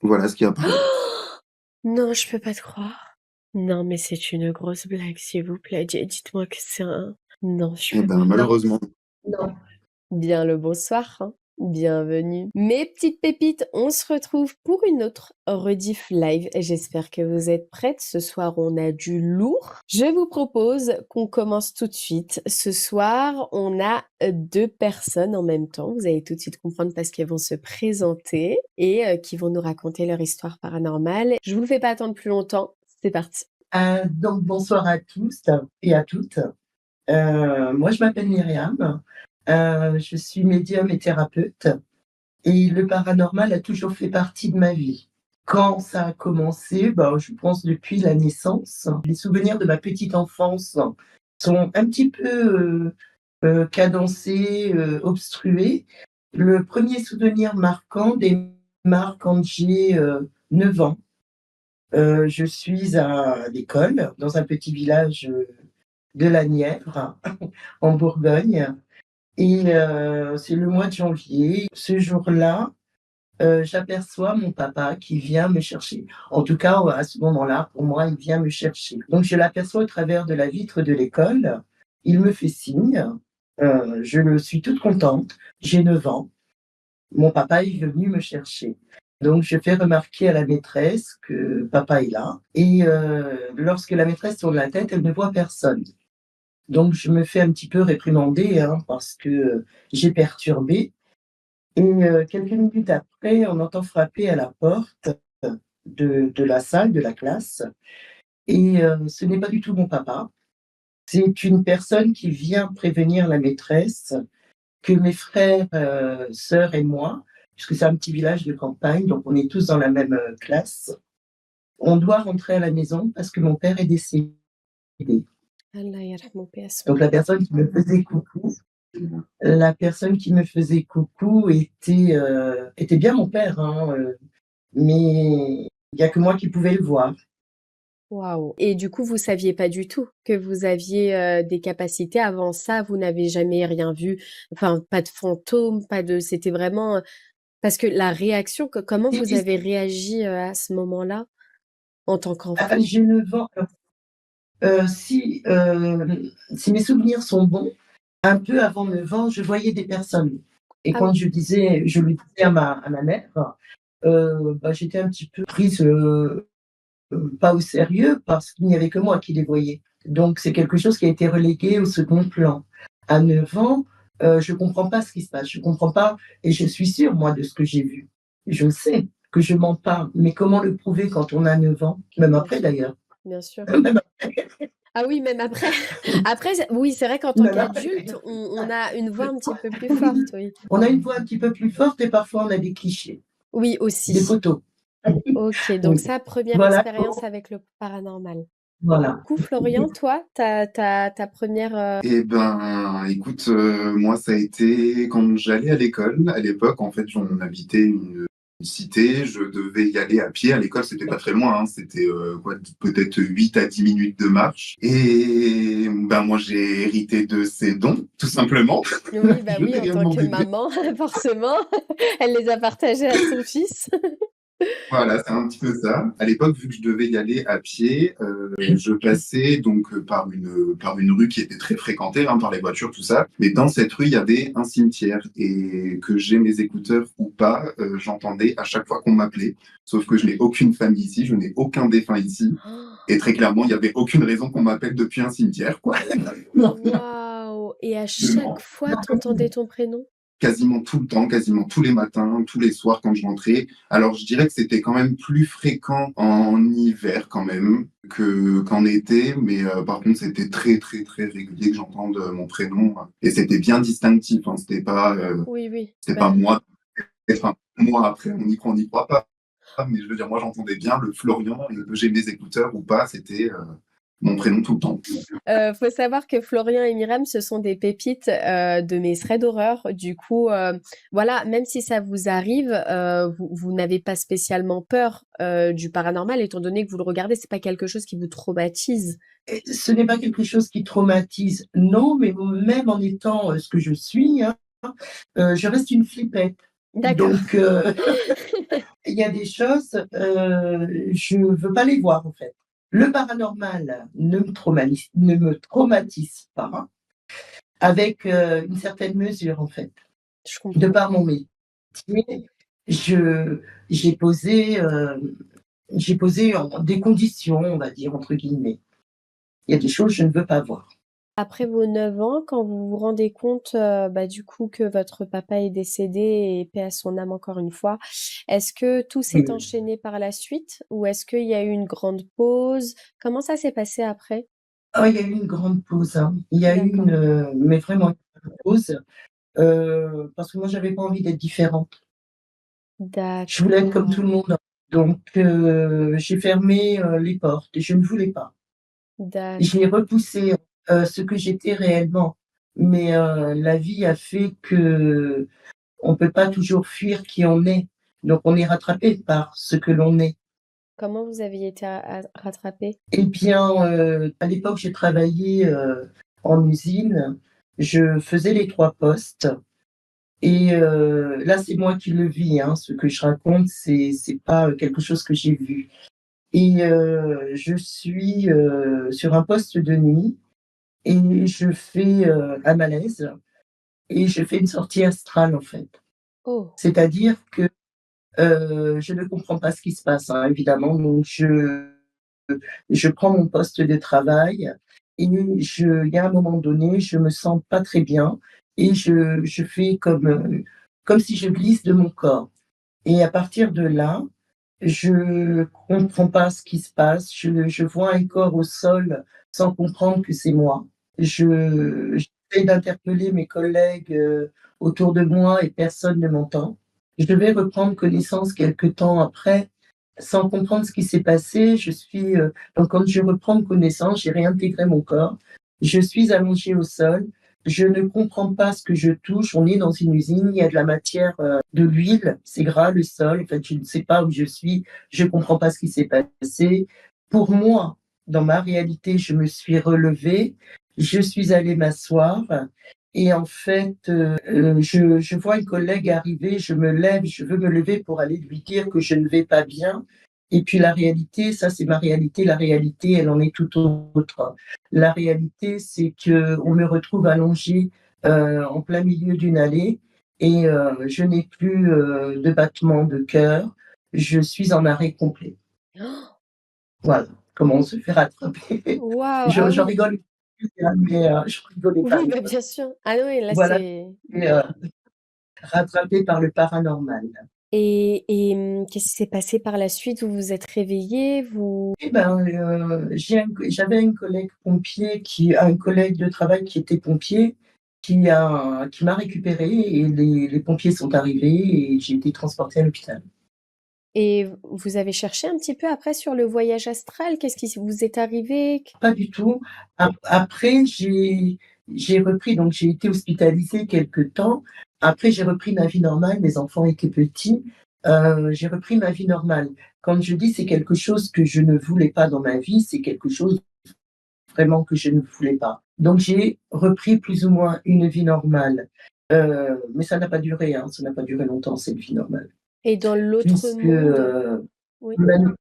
Voilà ce qui apparaît. Non, je peux pas te croire. Non, mais c'est une grosse blague, s'il vous plaît. Dites-moi que c'est un non, je Eh peux ben, pas. Non, malheureusement. non. Bien le bonsoir, hein. Bienvenue. Mes petites pépites, on se retrouve pour une autre rediff live. J'espère que vous êtes prêtes. Ce soir, on a du lourd. Je vous propose qu'on commence tout de suite. Ce soir, on a deux personnes en même temps. Vous allez tout de suite comprendre parce qu'elles vont se présenter et qui vont nous raconter leur histoire paranormale. Je vous le fais pas attendre plus longtemps. C'est parti. Donc bonsoir à tous et à toutes. Moi je m'appelle Myriam, je suis médium et thérapeute et le paranormal a toujours fait partie de ma vie. Quand ça a commencé? Je pense depuis la naissance. Les souvenirs de ma petite enfance sont un petit peu, cadencés, obstrués. Le premier souvenir marquant démarre quand j'ai, 9 ans. Je suis à l'école dans un petit village, de la Nièvre, en Bourgogne et c'est le mois de janvier. Ce jour-là, j'aperçois mon papa qui vient me chercher. En tout cas, à ce moment-là, pour moi, il vient me chercher. Donc je l'aperçois au travers de la vitre de l'école. Il me fait signe, je suis toute contente, j'ai 9 ans. Mon papa est venu me chercher. Donc je fais remarquer à la maîtresse que papa est là et lorsque la maîtresse tourne la tête, elle ne voit personne. Donc je me fais un petit peu réprimander, hein, parce que j'ai perturbé et quelques minutes après, on entend frapper à la porte de la salle, de la classe et ce n'est pas du tout mon papa. C'est une personne qui vient prévenir la maîtresse que mes frères, sœurs et moi, puisque c'est un petit village de campagne, donc on est tous dans la même, classe, on doit rentrer à la maison parce que mon père est décédé. Allah yarhamou, paix à son Donc âme. la personne qui me faisait coucou était bien mon père, hein, mais il y a que moi qui pouvais le voir. Waouh! Et du coup, vous saviez pas du tout que vous aviez, des capacités avant ça? Vous n'avez jamais rien vu? Enfin, pas de fantômes, pas de c'était vraiment, parce que la réaction, comment Et vous puis, avez réagi, à ce moment-là, en tant qu'enfant? j'ai 9 ans, alors, si mes souvenirs sont bons, un peu avant 9 ans, je voyais des personnes et Ah quand oui, je lui disais à ma mère, j'étais un petit peu prise, pas au sérieux parce qu'il n'y avait que moi qui les voyais. Donc c'est quelque chose qui a été relégué au second plan. À 9 ans, je comprends pas ce qui se passe, je comprends pas et je suis sûre moi de ce que j'ai vu. Je sais que je mens pas, mais comment le prouver quand on a 9 ans? Même bien après sûr, d'ailleurs. bien sûr. Même Ah oui, même après. Après, oui, c'est vrai qu'en tant même après. qu'adulte, on a une voix un petit peu plus forte, oui. On a une voix un petit peu plus forte et parfois on a des clichés, Oui, des aussi. photos. OK, donc Oui. ça, première Voilà, expérience avec le paranormal. voilà. Du coup, Florian, toi, ta 1re, Eh ben, écoute, moi, ça a été quand j'allais à l'école. À l'époque, en fait, on habitait une cité. Je devais y aller à pied. À l'école, c'était pas très loin, hein. C'était peut-être 8 à 10 minutes de marche. Et ben, moi, j'ai hérité de ces dons, tout simplement. Oui, bah Je oui, n'ai en rien tant que demandé de plus. maman, forcément, elle les a partagés à son fils. Voilà, c'est un petit peu ça. À l'époque, vu que je devais y aller à pied, je passais donc par une rue qui était très fréquentée, hein, par les voitures, tout ça. Mais dans cette rue, il y avait un cimetière et que j'ai mes écouteurs ou pas, j'entendais à chaque fois qu'on m'appelait. Sauf que je n'ai aucune famille ici, je n'ai aucun défunt ici. Et très clairement, il n'y avait aucune raison qu'on m'appelle depuis un cimetière, quoi. Waouh! Et à chaque fois, tu entendais ton prénom? Quasiment tout le temps, quasiment tous les matins, tous les soirs quand je rentrais. Alors je dirais que c'était quand même plus fréquent en hiver quand même qu'en été, mais par contre c'était très très très régulier que j'entende mon prénom et c'était bien distinctif. Hein, Oui, oui. c'était pas Bah, moi. Enfin moi après on n'y croit pas, mais je veux dire moi j'entendais bien le Florian et que j'ai mes écouteurs ou pas, c'était mon prénom tout le temps. faut savoir que Florian et Myriam, ce sont des pépites, de mes threads d'horreur. Du coup, voilà, même si ça vous arrive, vous n'avez pas spécialement peur, du paranormal étant donné que vous le regardez, c'est pas quelque chose qui vous traumatise? Et ce n'est pas quelque chose qui traumatise, non, mais même en étant, ce que je suis, hein, je reste une flippette. D'accord. Donc Il y a des choses, je ne veux pas les voir, en fait. Le paranormal ne me traumatise pas, avec, une certaine mesure, en fait. Je De comprends. par mon métier, je j'ai posé, des «conditions», on va dire, entre guillemets. Il y a des choses que je ne veux pas voir. Après vos 9 ans, quand vous vous rendez compte, bah, du coup, que votre papa est décédé et paix à son âme encore une fois, est-ce que tout s'est Mmh. enchaîné par la suite ou est-ce qu'il y a eu une grande pause? Comment ça s'est passé après? Ah, il y a eu une grande pause, hein. Il y a eu D'accord, mais vraiment une grande pause, parce que moi, j'avais pas envie d'être différente. Je voulais être comme tout d'accord, le monde, donc j'ai fermé, les portes et je ne voulais pas. J'ai d'accord. repoussé, ce que j'étais réellement, mais la vie a fait qu'on peut pas toujours fuir qui on est, donc on est rattrapé par ce que l'on est. Comment vous aviez été rattrapé? Eh bien, à l'époque, j'ai travaillé, en usine. Je faisais les 3 postes et là, c'est moi qui le vis, hein. Ce que je raconte, c'est pas, quelque chose que j'ai vu et je suis, sur un poste de nuit et je fais, un malaise et je fais une sortie astrale, en fait. Oh, C'est-à-dire que, je ne comprends pas ce qui se passe, hein, évidemment, donc je prends mon poste de travail et il y a un moment donné, je me sens pas très bien et je fais comme si je glisse de mon corps et à partir de là, je comprends pas ce qui se passe. Je vois un corps au sol sans comprendre que c'est moi. J'essaie d'interpeller mes collègues, autour de moi et personne ne m'entend. Je vais reprendre connaissance quelque temps après, sans comprendre ce qui s'est passé. Donc quand je reprends connaissance, j'ai réintégré mon corps. Je suis allongée au sol. Je ne comprends pas ce que je touche. On est dans une usine, il y a de la matière, de l'huile, c'est gras le sol. En fait, je ne sais pas où je suis. Je comprends pas ce qui s'est passé. Pour moi, dans ma réalité, je me suis relevée. Je suis allée m'asseoir et en fait, je vois une collègue arriver, je me lève, je veux me lever pour aller lui dire que je ne vais pas bien et puis la réalité, ça c'est ma réalité, la réalité, elle en est tout autre. La réalité, c'est qu'on me retrouve allongée, en plein milieu d'une allée et je n'ai plus, de battement de cœur. Je suis en arrêt complet. Voilà, comment on se fait rattraper. waouh! Je Ah j'en oui, rigole, mais je rigolais pas à oui, bah, l'époque. bien sûr. Ah oui, là, Voilà, c'est et rattrapée par le paranormal. qu'est-ce qui s'est passé par la suite? Vous vous êtes réveillés? Vous Eh ben, j'avais un collègue de travail qui était pompier, qui m'a récupérée et les pompiers sont arrivés et j'ai été transportée à l'hôpital. et vous avez cherché un petit peu après sur le voyage astral? Qu'est-ce qui vous est arrivé? Pas du tout. Après, j'ai repris, donc j'ai été hospitalisée quelque temps. Après, j'ai repris ma vie normale, mes enfants étaient petits, j'ai repris ma vie normale. Quand je dis c'est quelque chose que je ne voulais pas dans ma vie, c'est quelque chose vraiment que je ne voulais pas. Donc j'ai repris plus ou moins une vie normale, mais ça n'a pas duré, hein, ça n'a pas duré longtemps cette vie normale. Et dans l'autre Puisque, monde? Oui. même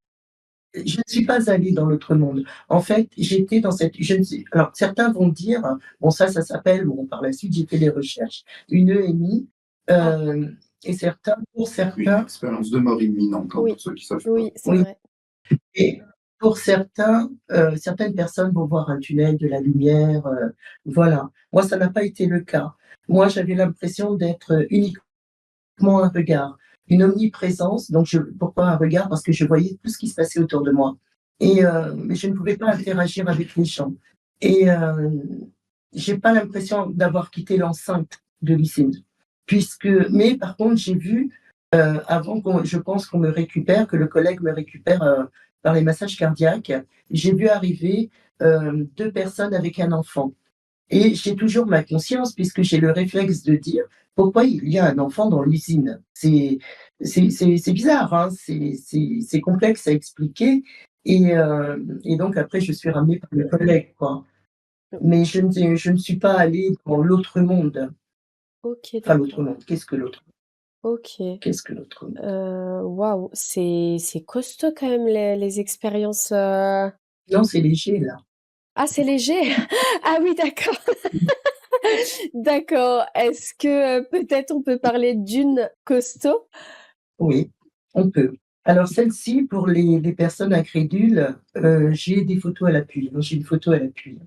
je ne suis pas allée dans l'autre monde. En fait, j'étais dans cette je ne sais alors certains vont dire, bon ça s'appelle bon par la suite j'ai fait des recherches, une EMI, Ah et certains pour Une certains expérience de mort imminente, hein, pour oui, ceux qui savent pas. oui, c'est oui vrai. et pour certains, certaines personnes vont voir un tunnel, de la lumière, voilà. Moi, ça n'a pas été le cas. Moi, j'avais l'impression d'être uniquement un regard, une omniprésence, donc pourquoi un regard? Parce que je voyais tout ce qui se passait autour de moi et mais je ne pouvais pas interagir avec les gens et j'ai pas l'impression d'avoir quitté l'enceinte de l'usine mais par contre, j'ai vu, avant je pense qu'on me récupère, que le collègue me récupère, par les massages cardiaques, j'ai vu arriver, 2 personnes avec un enfant. Et j'ai toujours ma conscience puisque j'ai le réflexe de dire: «Pourquoi il y a un enfant dans l'usine?» C'est bizarre, hein, c'est complexe à expliquer et donc après je suis ramenée par le collègue, quoi. Mais je ne suis pas allée dans l'autre monde. OK, Enfin l'autre d'accord. monde, qu'est-ce que l'autre monde? OK. Qu'est-ce que l'autre? Waouh, c'est costaud quand même les expériences, Non, c'est léger là. Ah, c'est léger? Ah oui, d'accord. D'accord. Est-ce que, peut-être on peut parler d'une costaud? Oui, on peut. Alors celle-ci, pour les personnes incrédules, j'ai des photos à l'appui. Donc j'ai une photo à l'appui,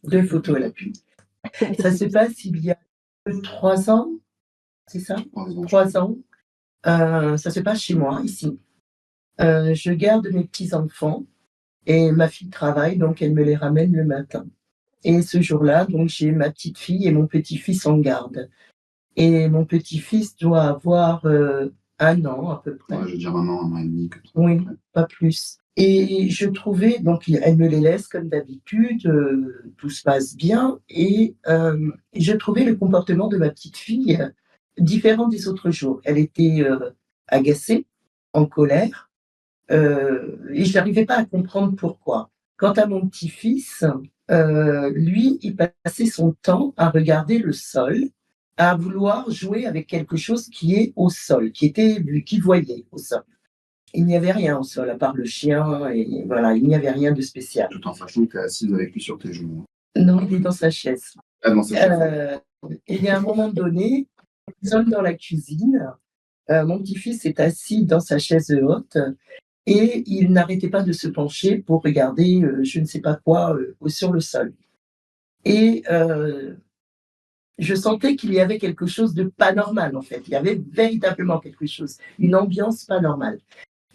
2 photos à l'appui. Mais Ça c'est se bien. passe il y a 3 ans, c'est ça? 3 ans. 3 ans. Ça se passe chez moi, ici. Je garde mes petits-enfants et ma fille travaille, donc elle me les ramène le matin. Et ce jour-là, donc j'ai ma petite fille et mon petit-fils en garde. Et mon petit-fils doit avoir, 1 an à peu près. Ouais, je veux dire 1 an et demi, comme ça. Oui, Ouais. pas plus. Et je trouvais donc elle me les laisse comme d'habitude, tout se passe bien et je trouvais le comportement de ma petite fille différent des autres jours. Elle était, agacée, en colère, et je n'arrivais pas à comprendre pourquoi. Quant à mon petit-fils, lui, il passait son temps à regarder le sol, à vouloir jouer avec quelque chose qui est au sol, qu'il voyait au sol. Il n'y avait rien au sol à part le chien et voilà, il n'y avait rien de spécial. Tout en sachant que tu es assise avec lui sur tes genoux. Non, il est dans sa chaise. Ah non, c'est ça. Il y a un moment donné, nous sommes dans la cuisine, mon petit-fils est assis dans sa chaise haute et il n'arrêtait pas de se pencher pour regarder, je ne sais pas quoi, sur le sol et je sentais qu'il y avait quelque chose de pas normal, en fait. Il y avait véritablement quelque chose, une ambiance pas normale.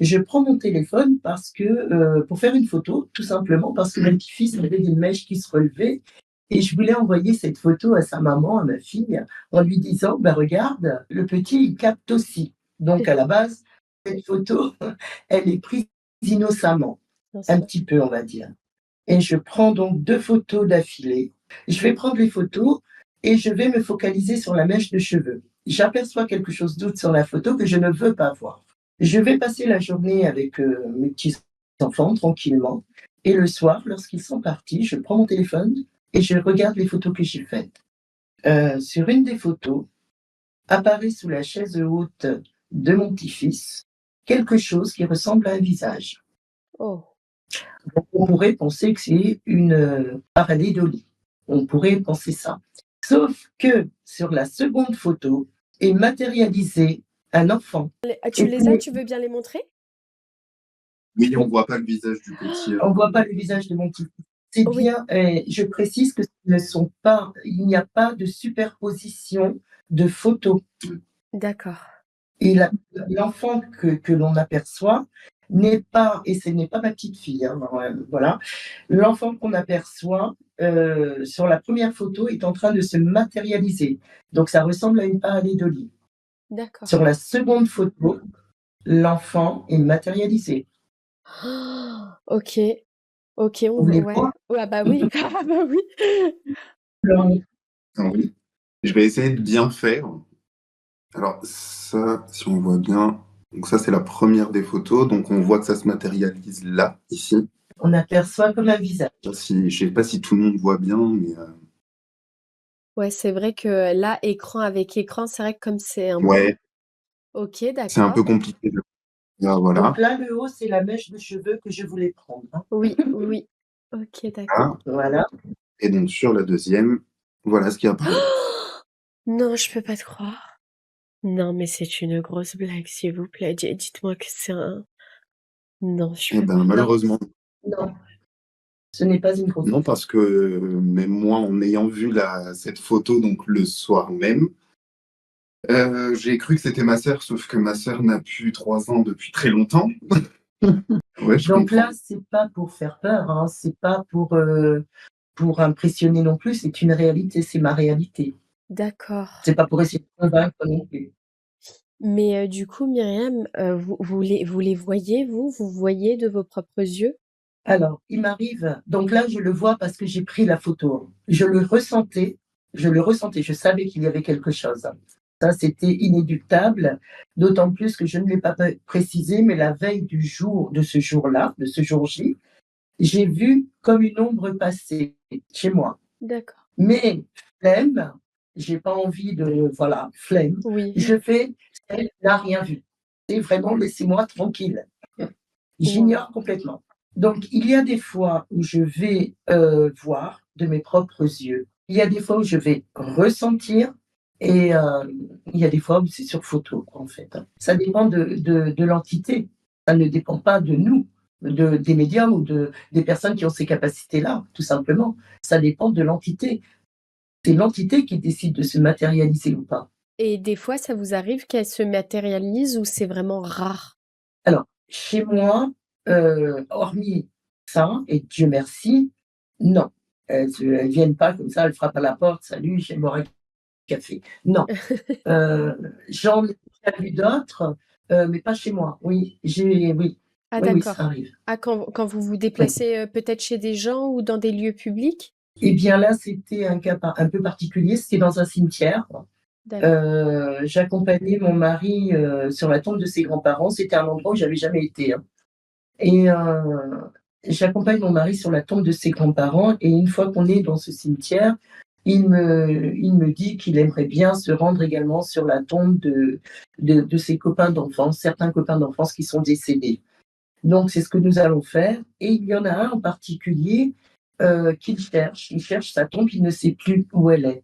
Je prends mon téléphone parce que, pour faire une photo, tout simplement parce que mon petit-fils avait des mèches qui se relevaient et je voulais envoyer cette photo à sa maman, à ma fille, en lui disant: «Bah, regarde, le petit, il capte aussi». Donc à la base, cette photo, elle est prise innocemment, Bien un sûr. petit peu, on va dire. Et je prends donc 2 photos d'affilée. Je vais prendre les photos et je vais me focaliser sur la mèche de cheveux. J'aperçois quelque chose d'autre sur la photo que je ne veux pas voir. Je vais passer la journée avec, mes petits-enfants tranquillement et le soir, lorsqu'ils sont partis, je prends mon téléphone et je regarde les photos que j'ai faites. Sur une des photos, apparaît sous la chaise haute de mon petit-fils quelque chose qui ressemble à un visage. Oh. On pourrait penser que c'est une, pareidolie. On pourrait penser ça. Sauf que sur la seconde photo est matérialisé un enfant. Tu Et les as? puis, Tu veux bien les montrer? Oui, on voit pas le visage du petit. on voit pas le visage de mon petit-fils. C'est Oui, bien, je précise que il n'y a pas de superposition de photos. d'accord. Et l'enfant que l'on aperçoit n'est pas, et ce n'est pas ma petite fille, hein, voilà. L'enfant qu'on aperçoit sur la première photo est en train de se matérialiser. Donc ça ressemble à une pareidolie. D'accord. Sur la seconde photo, l'enfant est matérialisé. OK. OK, on Vous v voulez ouais. voir? Ouais, ah bah oui, ah bah oui. Ah oui. Je vais essayer de bien faire. Alors ça, si on voit bien, donc ça c'est la première des photos, donc on voit que ça se matérialise là, ici. On aperçoit comme un visage. Je sais pas si tout le monde voit bien, mais Ouais, c'est vrai que là, écran avec écran, c'est vrai que comme c'est un ouais, OK, c'est un d'accord. peu compliqué de ah, Donc voilà. là, le haut, c'est la mèche de cheveux que je voulais prendre, hein. Oui, oui. OK, d'accord. Ah, Voilà. et donc sur la deuxième, voilà ce qui apparaît. Non, je peux pas te croire. Non, mais c'est une grosse blague, s'il vous plaît. Dites-moi que c'est un non, je Eh peux ben pas. Non, malheureusement, non, ce n'est pas une grosse. non, parce que même moi, en ayant vu cette photo donc le soir même, j'ai cru que c'était ma sœur, sauf que ma sœur n'a plus 3 ans depuis très longtemps. Ouais, je Donc comprends. là, c'est pas pour faire peur, hein, c'est pas pour impressionner non plus, c'est une réalité, c'est ma réalité. D'accord. C'est pas pour essayer de convaincre non plus. Mais du coup, Myriam, vous les voyez, vous? Vous voyez de vos propres yeux? Alors, il m'arrive, donc là, je le vois parce que j'ai pris la photo. Je le ressentais, je savais qu'il y avait quelque chose. Ça, c'était inéluctable, d'autant plus que je ne l'ai pas précisé, mais la veille de ce jour-là, de ce jour J, j'ai vu comme une ombre passer chez moi. D'accord. Mais flemme, j'ai pas envie de, voilà, flemme. Oui, Je fais, elle n'a rien vu. C'est vraiment, laissez-moi tranquille. waouh. J'ignore complètement. Donc, il y a des fois où je vais voir de mes propres yeux. Il y a des fois où je vais ressentir et il y a des fois où c'est sur photo, en fait. Ça dépend de l'entité. Ça ne dépend pas de nous, des médiums ou des personnes qui ont ces capacités-là, tout simplement. Ça dépend de l'entité. C'est l'entité qui décide de se matérialiser ou pas. Et des fois, ça vous arrive qu'elle se matérialise ou c'est vraiment rare? Alors, chez moi, hormis ça, et Dieu merci, non. Elles viennent pas comme ça, elles frappent à la porte: «Salut, je viens boire un café». Non. J'en ai déjà vu d'autres, mais pas chez moi. Oui. Ah Oui, ça d'accord. arrive. Ah quand vous vous Oui. déplacez, peut-être chez des gens ou dans des lieux publics? Eh bien là, c'était un cas un peu particulier, c'était dans un cimetière. D'accord. J'accompagnais mon mari, sur la tombe de ses grands-parents. C'était un endroit où j'avais jamais été, hein. Et j'accompagne mon mari sur la tombe de ses grands-parents et une fois qu'on est dans ce cimetière, il me dit qu'il aimerait bien se rendre également sur la tombe de ses copains d'enfance, certains copains d'enfance qui sont décédés. Donc c'est ce que nous allons faire et il y en a un en particulier, qu'il cherche. Il cherche sa tombe, il ne sait plus où elle est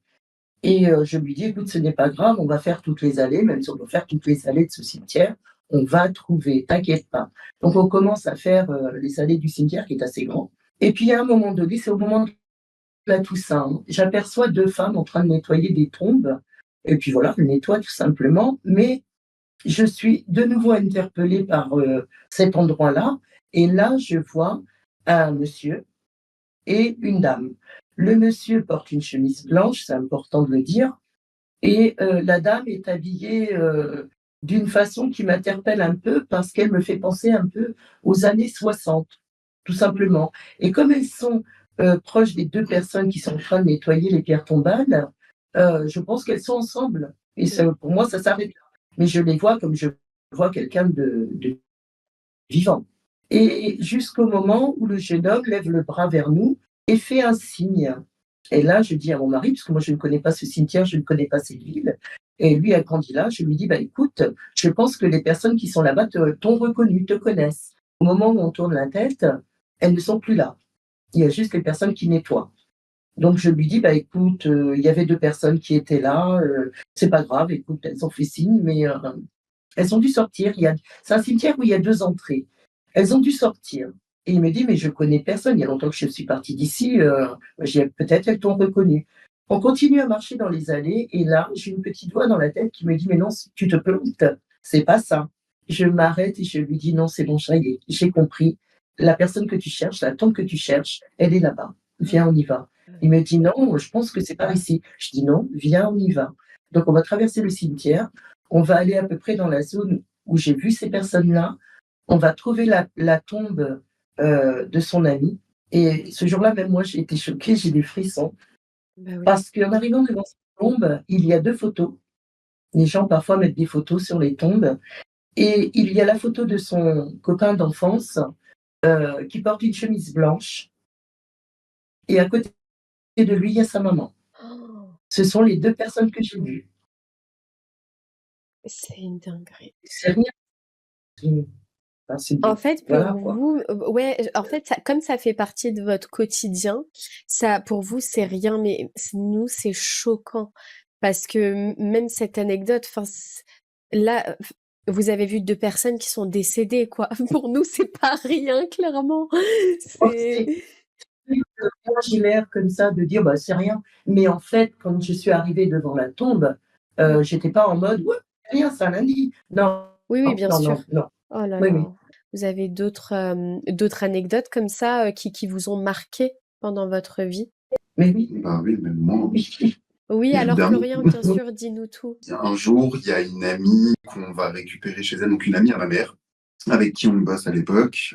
et je lui dis: «Écoute, ce n'est pas grave, on va faire toutes les allées, même si on doit faire toutes les allées de ce cimetière, on va trouver, t'inquiète pas». Donc on commence à faire, les allées du cimetière qui est assez grand et puis à un moment donné, c'est au moment de la Toussaint, hein, j'aperçois 2 femmes en train de nettoyer des tombes et puis voilà, elles nettoient tout simplement, mais je suis de nouveau interpellée par, cet endroit-là et là, je vois un monsieur et une dame. Le monsieur porte une chemise blanche, c'est important de le dire, et la dame est habillée, d'une façon qui m'interpelle un peu parce qu'elle me fait penser un peu aux années 60, tout simplement. Et comme elles sont, proches des 2 personnes qui sont en train de nettoyer les pierres tombales, je pense qu'elles sont ensemble et ça, Mmh. pour moi, ça s'arrête là. Mais je les vois comme je vois quelqu'un de vivant. Et jusqu'au moment où le jeune homme lève le bras vers nous et fait un signe. Et là, je dis à mon mari, parce que moi je ne connais pas ce cimetière, je ne connais pas cette ville, et lui a grandi là, je lui dis, bah écoute, je pense que les personnes qui sont là-bas t'ont reconnu, te connaissent. Au moment où on tourne la tête, elles ne sont plus là. Il y a juste les personnes qui nettoient. Donc je lui dis, bah écoute, il y avait 2 personnes qui étaient là, c'est pas grave, écoute, elles ont fait signe, mais elles ont dû sortir. C'est un cimetière où il y a 2 entrées. Elles ont dû sortir et il me dit: «Mais je connais personne, il y a longtemps que je suis parti d'ici, j'ai peut-être elles t'ont reconnu». On continue à marcher dans les allées et là, j'ai une petite voix dans la tête qui me dit: «Mais non, tu te plantes, c'est pas ça». Je m'arrête et je lui dis: «Non, c'est bon, ça y est, j'ai compris. La personne que tu cherches, la tombe que tu cherches, elle est là-bas. Viens, on y va». Il me dit: «Non, je pense que c'est par ici». Je dis: «Non, viens, on y va». Donc on va traverser le cimetière, on va aller à peu près dans la zone où j'ai vu ces personnes-là. On va trouver la tombe, de son ami et ce jour-là, même moi, j'ai été choquée, j'ai des frissons Bah oui. parce qu'en arrivant devant cette tombe, il y a 2 photos. Les gens parfois mettent des photos sur les tombes et il y a la photo de son copain d'enfance, qui porte une chemise blanche et à côté de lui, il y a sa maman. Oh, Ce sont les 2 personnes que j'ai vues. c'est une dinguerie. C'est rien, c'est enfin, En fait, pour voilà quoi. vous, ouais, en fait, ça comme ça fait partie de votre quotidien, ça pour vous, c'est rien, mais nous, c'est choquant parce que même cette anecdote, enfin, là, vous avez vu 2 personnes qui sont décédées, quoi. Pour nous, c'est pas rien, clairement. Oh, C'est c'est imaginaire comme ça de dire: «Bah, c'est rien». Mais en fait, quand je suis arrivée devant la tombe, mmh. j'étais pas en mode: «Ouais, c'est rien, c'est un lundi». Non, Oui, oui, bien non, sûr. non, non. Oh là Oui, oui. là. Vous avez d'autres anecdotes comme ça, qui vous ont marqué pendant votre vie? Mais oui, Bah oui, même moi, oui. Oui, alors évidemment. Florian, bien sûr, dis-nous tout. Un jour, il y a une amie qu'on va récupérer chez elle, donc une amie à ma mère, avec qui on bosse à l'époque,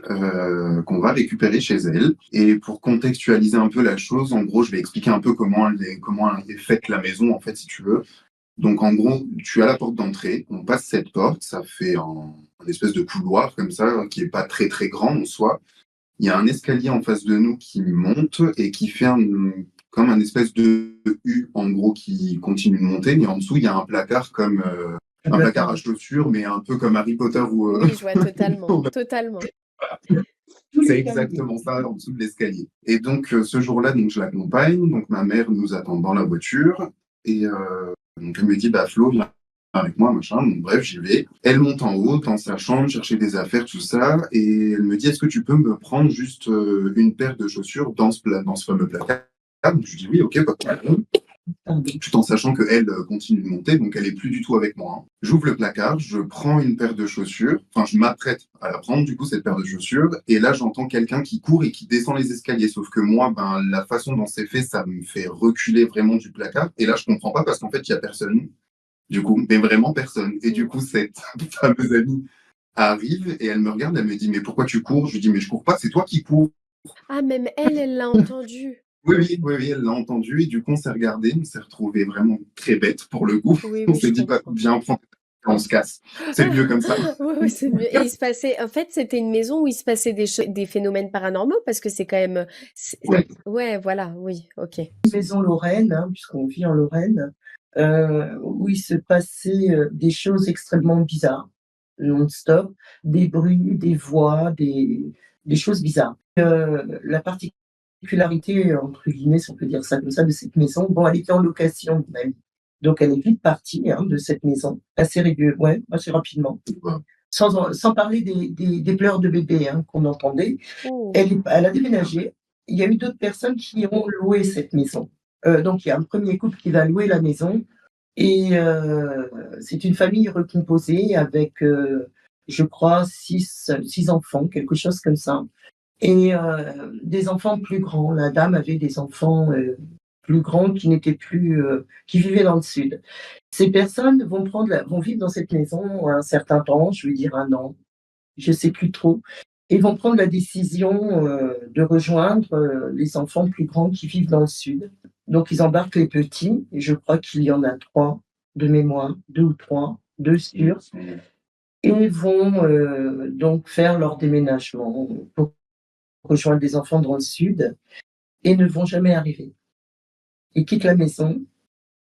qu'on va récupérer chez elle. Et pour contextualiser un peu la chose, en gros, je vais expliquer un peu comment elle est faite la maison, en fait, si tu veux. Donc, en gros, tu as la porte d'entrée, on passe cette porte, ça fait un espèce de couloir comme ça, qui est pas très très grand en soi. Il y a un escalier en face de nous qui monte et qui fait comme un espèce de U, en gros, qui continue de monter, mais en dessous, il y a un placard comme un placard à chaussures, mais un peu comme Harry Potter ou Oui, je vois totalement, totalement. c'est exactement ça en dessous de l'escalier. Et donc ce jour-là, donc je l'accompagne, donc ma mère nous attend dans la voiture et donc elle me dit bah Flo viens avec moi machin. Donc bref j'y vais. Elle monte en haut dans sa chambre chercher des affaires tout ça et elle me dit est-ce que tu peux me prendre juste une paire de chaussures dans ce fameux placard. Donc je dis oui ok pas de problème. Tout en sachant qu'elle continue de monter, donc elle est plus du tout avec moi. Hein. J'ouvre le placard, je prends une paire de chaussures, enfin je m'apprête à la prendre du coup cette paire de chaussures, et là j'entends quelqu'un qui court et qui descend les escaliers, sauf que moi, ben la façon dont c'est fait, ça me fait reculer vraiment du placard, et là je comprends pas parce qu'en fait il y a personne, du coup, mais vraiment personne. Et du coup cette fameuse amie arrive et elle me regarde, elle me dit mais pourquoi tu cours? Je lui dis mais je cours pas, c'est toi qui cours. Ah, même elle, elle l'a entendu. Oui, elle l'a entendu et du coup on s'est regardé, on s'est retrouvé vraiment très bête pour le coup. Oui, On oui, s'est je dit bah comprends. viens on se casse. C'est mieux comme ça. Oui, oui, c'est mieux. Et il se passait, en fait, c'était une maison où il se passait des phénomènes paranormaux parce que c'est quand même, Ouais. ouais, voilà, oui, ok. Une maison Lorraine, hein, puisqu'on vit en Lorraine, où il se passait des choses extrêmement bizarres, non-stop, des bruits, des voix, des choses bizarres. La particularité, entre guillemets, si on peut dire ça comme ça, de cette maison, bon, elle était en location même. Donc elle est vite partie de cette maison, assez rapidement. Ouais. Sans parler des pleurs de bébé qu'on entendait. Oh. Elle a déménagé. Il y a eu d'autres personnes qui ont loué cette maison. Donc il y a un premier couple qui va louer la maison et c'est une famille recomposée avec, je crois, six enfants, quelque chose comme ça et des enfants plus grands. La dame avait des enfants, plus grands qui n'étaient plus, qui vivaient dans le sud. Ces personnes vont vivre dans cette maison un certain temps, je vais dire 1 an, je sais plus trop. Et vont prendre la décision de rejoindre les enfants plus grands qui vivent dans le sud. Donc ils embarquent les petits, et je crois qu'il y en a 3 de mémoire, 2 ou 3, 2 sûrs, et vont donc faire leur déménagement pour rejoindre les enfants dans le sud et ne vont jamais arriver. Ils quittent la maison,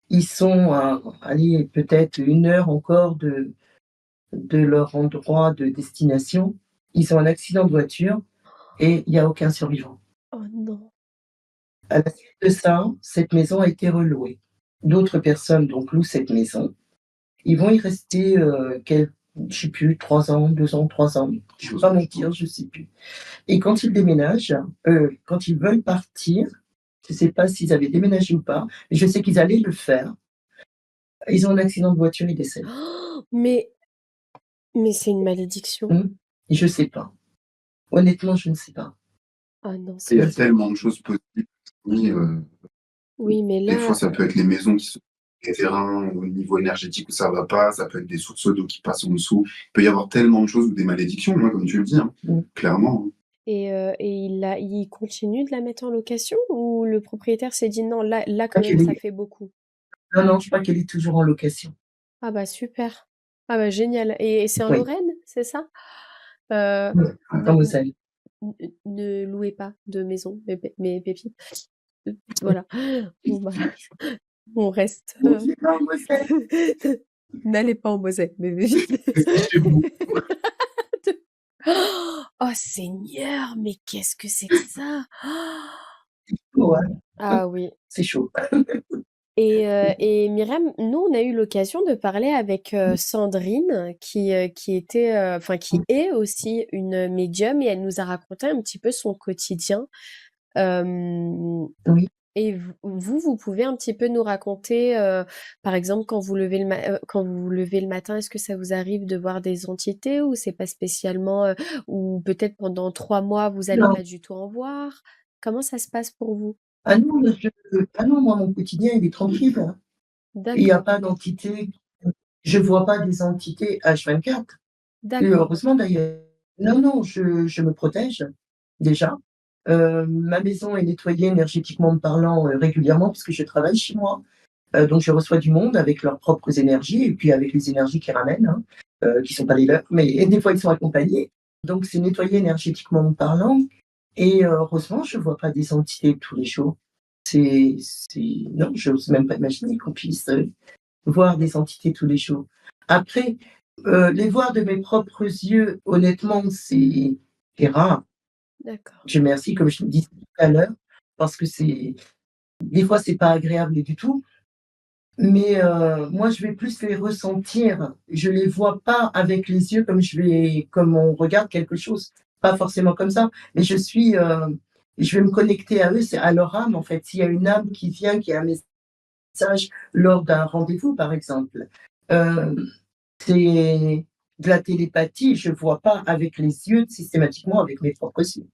ils sont à allez, peut-être 1 heure encore de leur endroit de destination. Ils ont un accident de voiture et il y a aucun survivant. Oh non. À la suite de ça, cette maison a été relouée. D'autres personnes donc louent cette maison. Ils vont y rester, je sais plus, 3 ans, 2 ans, 3 ans. Je ne peux pas mentir, je sais plus. Et quand ils déménagent, quand ils veulent partir, je sais pas s'ils avaient déménagé ou pas, mais je sais qu'ils allaient le faire. Ils ont un accident de voiture, ils décèdent. Oh, mais c'est une malédiction. Je sais pas. Honnêtement, je ne sais pas. Ah non, Il y a c'est tellement de choses possibles. oui, mais Des fois, là, ça peut être les maisons qui sont les terrains au niveau énergétique où ça va pas, ça peut être des sources d'eau qui passent en dessous. Il peut y avoir tellement de choses ou des malédictions, comme tu le dis, clairement. et il continue de la mettre en location ou le propriétaire s'est dit non, là quand même, qu'elle ça est fait beaucoup. non, je crois qu'elle est toujours en location. Ah bah super. Ah bah génial. Et c'est en Oui, Lorraine, c'est ça? Euh, oui, ne, en Moselle. ne louez pas de maison, mes pépites. Voilà. Bon bah, on reste. Oui, c'est en Moselle. N'allez pas en Moselle, mes pépites. C'est chez vous. Oh Seigneur, mais qu'est-ce que c'est que ça? Ouais, Ah oui. c'est chaud. Et Myriam, nous, on a eu l'occasion de parler avec Sandrine, qui était, enfin, qui est aussi une médium, et elle nous a raconté un petit peu son quotidien. Euh, Oui. et vous pouvez un petit peu nous raconter, par exemple, quand vous vous levez le matin, est-ce que ça vous arrive de voir des entités ou c'est pas spécialement, ou peut-être pendant 3 mois, vous allez Non. pas du tout en voir? Comment ça se passe pour vous? Ah non, moi, mon quotidien, il est tranquille. Il n'y a D'accord, pas d'entité. Je vois pas des entités H24. Et d'accord. heureusement d'ailleurs. Non, non, je me protège déjà. Ma maison est nettoyée énergétiquement parlant régulièrement puisque je travaille chez moi. Donc je reçois du monde avec leurs propres énergies et puis avec les énergies qu'ils ramènent, qui sont pas les leurs, mais des fois ils sont accompagnés. Donc c'est nettoyé énergétiquement parlant et heureusement je vois pas des entités tous les jours. Non, je n'ose même pas imaginer qu'on puisse voir des entités tous les jours. Après, les voir de mes propres yeux, honnêtement, c'est rare. D'accord. Dieu merci, comme je le disais tout à l'heure, parce que des fois, c'est pas agréable du tout. Mais moi, je vais plus les ressentir. Je les vois pas avec les yeux comme on regarde quelque chose. Pas forcément comme ça, mais je vais me connecter à eux, c'est à leur âme, en fait. S'il y a une âme qui vient, qui a un message lors d'un rendez-vous, par exemple, euh, c'est de la télépathie. Je vois pas avec les yeux, systématiquement, avec mes propres yeux.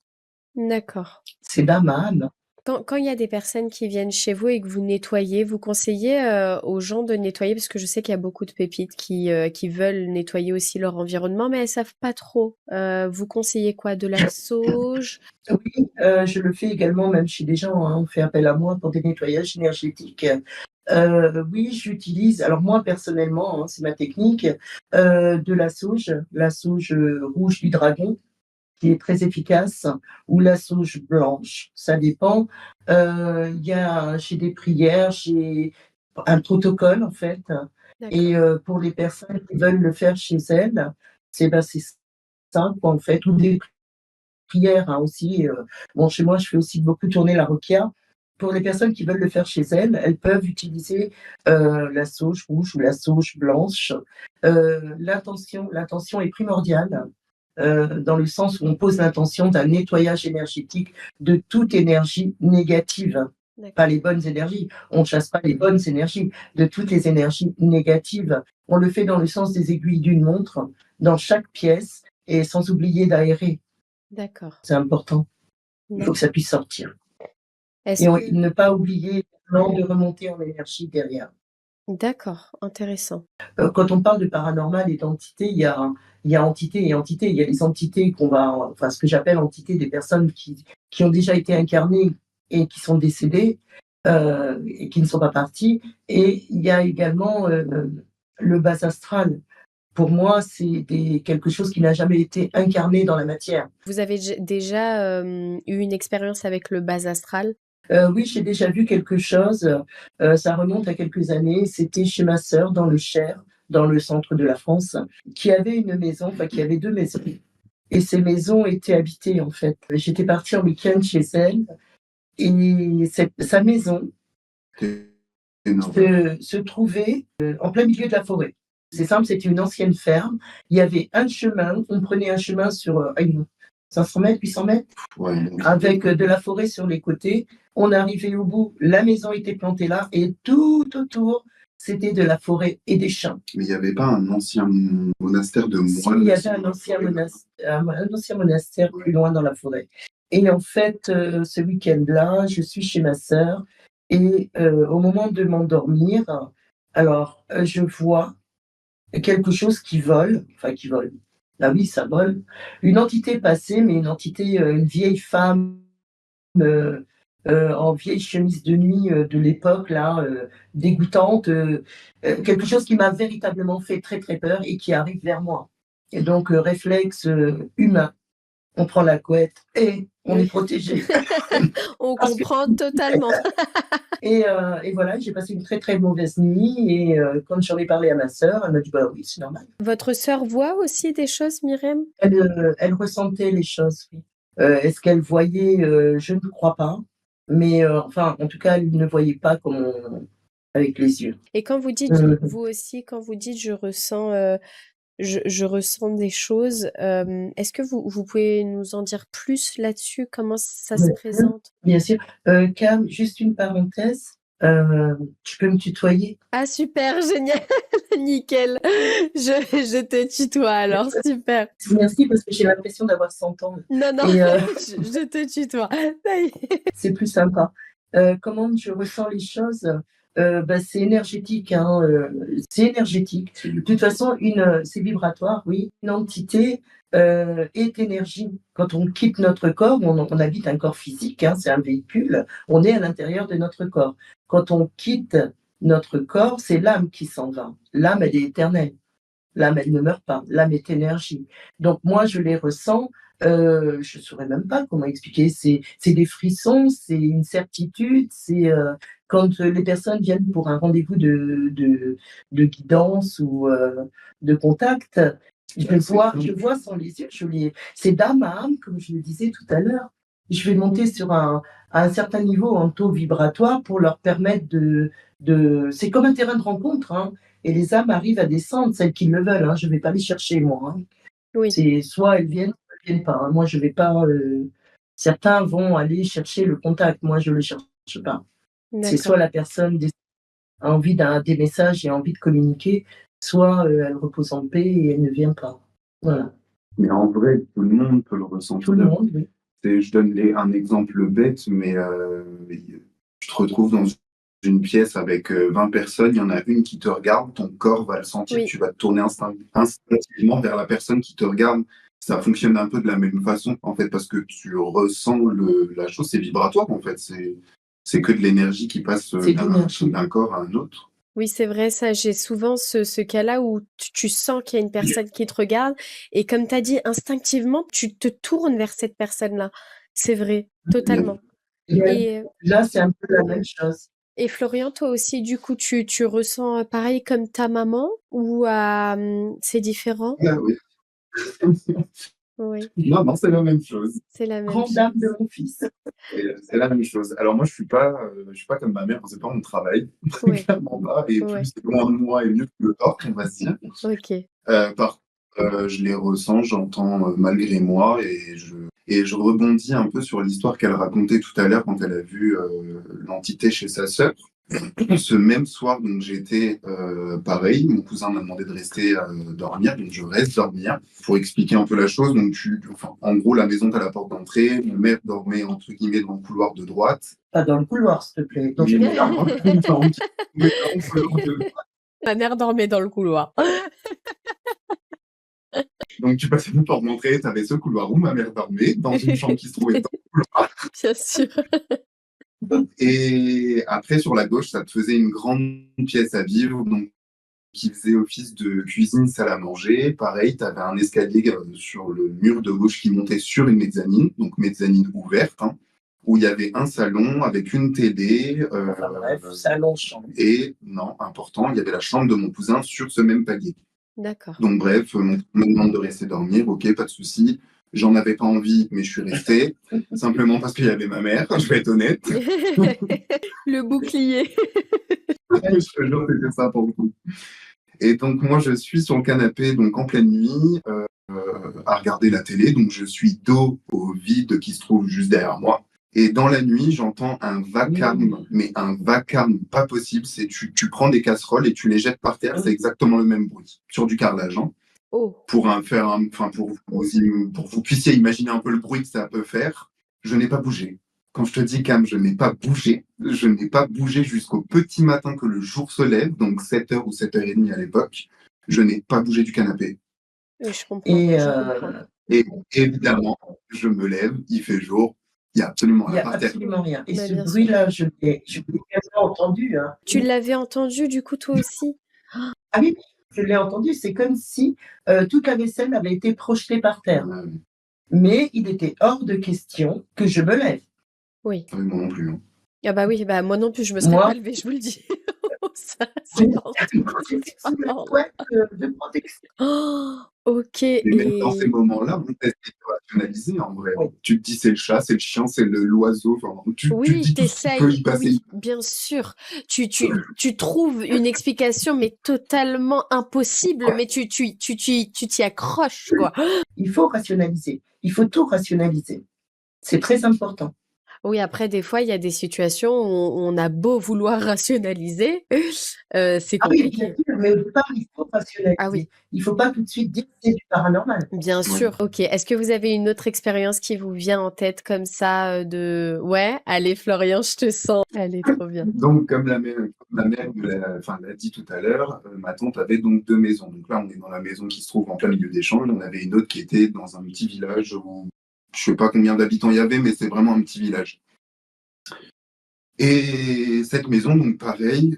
D'accord. C'est d'âme à âme. Quand il y a des personnes qui viennent chez vous et que vous nettoyez, vous conseillez aux gens de nettoyer, parce que je sais qu'il y a beaucoup de pépites qui veulent nettoyer aussi leur environnement, mais elles savent pas trop. Vous conseillez quoi? De la sauge? Oui, je le fais également, même chez des gens, hein, on fait appel à moi pour des nettoyages énergétiques. Oui, j'utilise, alors moi personnellement, hein, c'est ma technique, de la sauge rouge du dragon, qui est très efficace, ou la sauge blanche, ça dépend. J'ai des prières, j'ai un protocole en fait, et D'accord. pour les personnes qui veulent le faire chez elles, c'est simple en fait, ou des prière, hein, aussi. Bon, chez moi, je fais aussi beaucoup tourner la roquia. Pour les personnes qui veulent le faire chez elles, elles peuvent utiliser la sauge rouge ou la sauge blanche. L'intention est primordiale, dans le sens où on pose l'intention d'un nettoyage énergétique de toute énergie négative. Pas les bonnes énergies, on ne chasse pas les bonnes énergies, de toutes les énergies négatives. On le fait dans le sens des aiguilles d'une montre, dans chaque pièce, et sans oublier d'aérer. D'accord. C'est important. Il faut que D'accord. ça puisse sortir. Est-ce Et que... ne pas oublier de remonter en énergie derrière. D'accord, intéressant. Quand on parle de paranormal et d'entité, il y a entité et entité. Il y a les entités ce que j'appelle entités des personnes qui ont déjà été incarnées et qui sont décédées, et qui ne sont pas parties. Et il y a également le bas astral. Pour moi, c'est quelque chose qui n'a jamais été incarné dans la matière. Vous avez déjà eu une expérience avec le bas astral? Oui, j'ai déjà vu quelque chose, ça remonte à quelques années. C'était chez ma sœur dans le Cher, dans le centre de la France, qui avait une maison, enfin qui avait 2 maisons, et ces maisons étaient habitées, en fait. J'étais partie en week-end chez elle et sa maison C'est énorme. se trouvait, en plein milieu de la forêt. C'est simple, c'était une ancienne ferme. Il y avait un chemin, on prenait un chemin sur, 500 mètres, 800 mètres, Ouais, donc, avec de la forêt sur les côtés. On arrivait au bout, la maison était plantée là, et tout autour, c'était de la forêt et des champs. mais il n'y avait pas un ancien monastère de moines? Il y avait un ancien monastère plus loin dans la forêt. Et en fait, ce week-end-là, je suis chez ma sœur, et au moment de m'endormir, alors je vois quelque chose qui vole, enfin qui vole. Ah oui, ça vole. Une entité passée, mais une entité, une vieille femme, en vieille chemise de nuit, de l'époque là, dégoûtante, quelque chose qui m'a véritablement fait très, très peur et qui arrive vers moi. Et donc réflexe, humain, on prend la couette et on est protégé. On Parce que comprend totalement. et voilà, j'ai passé une très, très mauvaise nuit, et quand j'en ai parlé à ma sœur, elle m'a dit: «Bah oui, c'est normal». Votre sœur voit aussi des choses, Myriam? Elle ressentait les choses, oui. Est-ce qu'elle voyait? Je ne crois pas, mais enfin, en tout cas, elle ne voyait pas avec les yeux. Et quand vous dites, Mmh. vous aussi, quand vous dites je ressens des choses, est-ce que vous pouvez nous en dire plus là-dessus? Comment ça se Bien sûr, présente? bien sûr. Cam, juste une parenthèse, tu peux me tutoyer? Ah super, génial, nickel. Je te tutoie alors, super. Merci, parce que j'ai l'impression d'avoir 100 ans, Non, non, et je te tutoie. Ça y est. c'est plus sympa. Comment je ressens les choses? Bah, c'est énergétique, hein, c'est énergétique. De toute façon, c'est vibratoire, oui. Une entité est énergie. Quand on quitte notre corps, on habite un corps physique, hein, c'est un véhicule, on est à l'intérieur de notre corps. Quand on quitte notre corps, c'est l'âme qui s'en va. L'âme, elle est éternelle. L'âme, elle ne meurt pas. L'âme est énergie. Donc moi, je les ressens. Je saurais même pas comment expliquer. C'est des frissons, c'est une certitude, c'est, quand, les personnes viennent pour un rendez-vous de guidance ou, de contact, Ouais, c'est fou. je vois sans les yeux, c'est d'âme à âme, comme je le disais tout à l'heure. Je vais monter sur un certain niveau en taux vibratoire pour leur permettre c'est comme un terrain de rencontre, hein, et les âmes arrivent à descendre, celles qui le veulent, hein, je vais pas les chercher moi, hein. Oui, C'est soit elles viennent, soit elles viennent pas, hein. Moi, je vais pas, certains vont aller chercher le contact, moi je le cherche pas. C'est soit d'accord. la personne a envie des messages et a envie de communiquer, soit, elle repose en paix et elle ne vient pas. Voilà. Mais en vrai, tout le monde peut le Tout le ressentir. monde, oui. Je donne un exemple bête, mais tu te retrouves dans une pièce avec 20 personnes, il y en a une qui te regarde, ton corps va le sentir, Oui, tu vas te tourner instinctivement vers la personne qui te regarde. Ça fonctionne un peu de la même façon, en fait, parce que tu ressens la chose, c'est vibratoire, en fait. C'est que de l'énergie qui passe C'est l'énergie. d'un corps à un autre. oui, c'est vrai ça. J'ai souvent ce cas-là où tu sens qu'il y a une personne qui te regarde et comme tu as dit, instinctivement, tu te tournes vers cette personne-là. C'est vrai, totalement. Et Et là, c'est un peu la même chose. et Florian, toi aussi, du coup, tu ressens, pareil comme ta maman ou c'est différent? Ah oui. Oui, Non, non, c'est la même chose. c'est la même Grande dame chose. de mon fils. C'est la même chose. Alors moi, je suis pas comme ma mère, c'est pas mon travail, Oui, clairement pas. Et ouais, plus c'est loin de moi et mieux que le corps, on va se dire. OK. Par je les ressens, j'entends malgré moi et je rebondis un peu sur l'histoire qu'elle racontait tout à l'heure quand elle a vu l'entité chez sa sœur. Ce même soir, donc j'étais pareil, mon cousin m'a demandé de rester dormir, donc je reste dormir. Pour expliquer un peu la chose, donc enfin, en gros, la maison est à la porte d'entrée, ma mère dormait entre guillemets dans le couloir de droite. Pas dans le couloir, s'il te plaît. Dans Oui, son mais chambre. mais dans le couloir de Ma mère dormait dans le couloir. Donc tu passais par montrer, tu avais ce couloir où ma mère dormait, dans une chambre qui se trouvait dans le couloir. Bien sûr. Et après, sur la gauche, ça te faisait une grande pièce à vivre, donc qui faisait office de cuisine, salle à manger. Pareil, tu avais un escalier sur le mur de gauche qui montait sur une mezzanine, donc mezzanine ouverte, hein, où il y avait un salon avec une télé. Enfin bref, salon, chambre. Et, non, important, il y avait la chambre de mon cousin sur ce même palier. D'accord. Donc bref, on me demande de rester dormir, ok, pas de souci. J'en avais pas envie, mais je suis resté, simplement parce qu'il y avait ma mère, je vais être honnête. Le bouclier. Je te jure, c'était ça pour le coup. Et donc moi, je suis sur le canapé, donc en pleine nuit, à regarder la télé, donc je suis dos au vide qui se trouve juste derrière moi. Et dans la nuit, j'entends un vacarme, mais un vacarme pas possible. C'est tu prends des casseroles et tu les jettes par terre, c'est exactement le même bruit sur du carrelage, hein. Oh, Enfin, pour que vous puissiez imaginer un peu le bruit que ça peut faire, je n'ai pas bougé. Quand je te dis, Cam, je n'ai pas bougé. Je n'ai pas bougé jusqu'au petit matin que le jour se lève, donc 7h ou 7h30 à l'époque. Je n'ai pas bougé du canapé. oui, je comprends, Et je comprends. Et évidemment, je me lève, il fait jour, il n'y a absolument il n'y rien a par terre. absolument rien. Et Bah, ce bien sûr. bruit-là, je l'ai quasiment entendu, hein. Tu l'avais entendu du coup toi aussi? Ah oui, je l'ai entendu. C'est comme si toute la vaisselle avait été projetée par terre. Mais il était hors de question que je me lève. Oui. Moi non plus, hein. Ah bah oui, bah moi non plus, je me serais Moi, pas levée, je vous le dis. Ça, j'ai c'est hors de j'étais sous la contrôle. couette de protection. Oh, OK Mais même dans ces et moments-là, on essaie de rationaliser en vrai. Oui. Tu te dis c'est le chat, c'est le chien, c'est l'oiseau. Enfin, tu te oui, dis tout ce qui peut y passer. oui, bien sûr. Tu trouves une explication, mais totalement impossible, mais tu t'y accroches, quoi. Il faut rationaliser. Il faut tout rationaliser. C'est très important. Oui, après, des fois, il y a des situations où on a beau vouloir rationaliser, c'est Ah oui, bien compliqué. sûr, mais au départ, il faut Ah oui, rationaliser. Il ne faut pas tout de suite dire que c'est du paranormal. bien Ouais. sûr. OK. Est-ce que vous avez une autre expérience qui vous vient en tête comme ça, de ouais? Allez Florian, je te sens. Allez, trop bien. Donc, comme ma mère l'a dit tout à l'heure, ma tante avait donc deux maisons. Donc là, on est dans la maison qui se trouve en plein milieu des champs. On avait une autre qui était dans un petit village où je sais pas combien d'habitants il y avait, mais c'est vraiment un petit village. Et cette maison, donc pareil,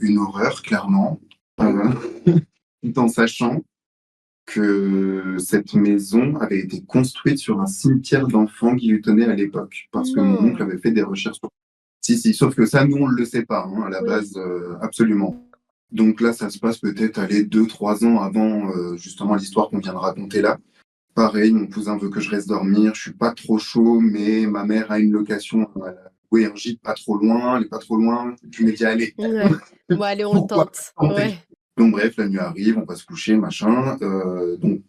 une horreur, clairement, tout en sachant que cette maison avait été construite sur un cimetière d'enfants qui lui tenait à l'époque, parce que mon oncle Non. avait fait des recherches sur... Si, si, sauf que ça, nous, on ne le sait pas, hein, à la Oui. base, absolument. Donc là, ça se passe peut-être, allez, 2, 3 ans avant justement l'histoire qu'on vient de raconter là. Pareil, mon cousin veut que je reste dormir, je suis pas trop chaud, mais ma mère a une location, elle a loué un gîte pas trop loin, elle est pas trop loin. Je me dis, allez, Ouais. Bon, allez, on le pourquoi tente. pas tenter? Ouais. Donc bref, la nuit arrive, on va se coucher, machin. Donc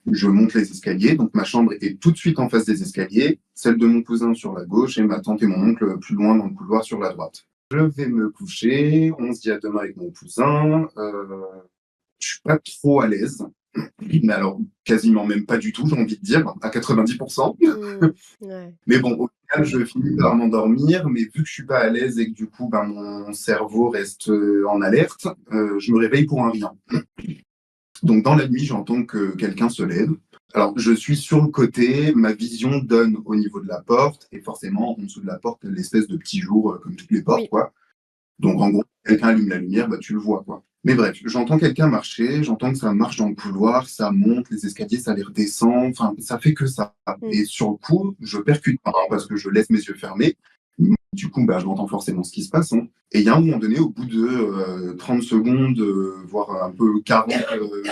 je monte les escaliers, donc ma chambre est tout de suite en face des escaliers, celle de mon cousin sur la gauche et ma tante et mon oncle plus loin dans le couloir sur la droite. Je vais me coucher, on se dit à demain avec mon cousin. Je suis pas trop à l'aise, mais alors quasiment même pas du tout, j'ai envie de dire, à 90%. Ouais. Mais bon, au final, je finis par m'endormir, mais vu que je suis pas à l'aise et que du coup, ben, mon cerveau reste en alerte, je me réveille pour un rien. Donc dans la nuit, j'entends que quelqu'un se lève. Alors je suis sur le côté, ma vision donne au niveau de la porte, et forcément en dessous de la porte, l'espèce de petit jour, comme toutes les portes, Oui. quoi. Donc en gros, quelqu'un allume la lumière, bah tu le vois, quoi. Mais bref, j'entends quelqu'un marcher, j'entends que ça marche dans le couloir, ça monte, les escaliers, ça les redescend, enfin, ça fait que ça. Mm. Et sur le coup, je percute pas, hein, parce que je laisse mes yeux fermés. Du coup, bah, je m'entends forcément ce qui se passe, hein. Et il y a un moment donné, au bout de 30 secondes, voire un peu 40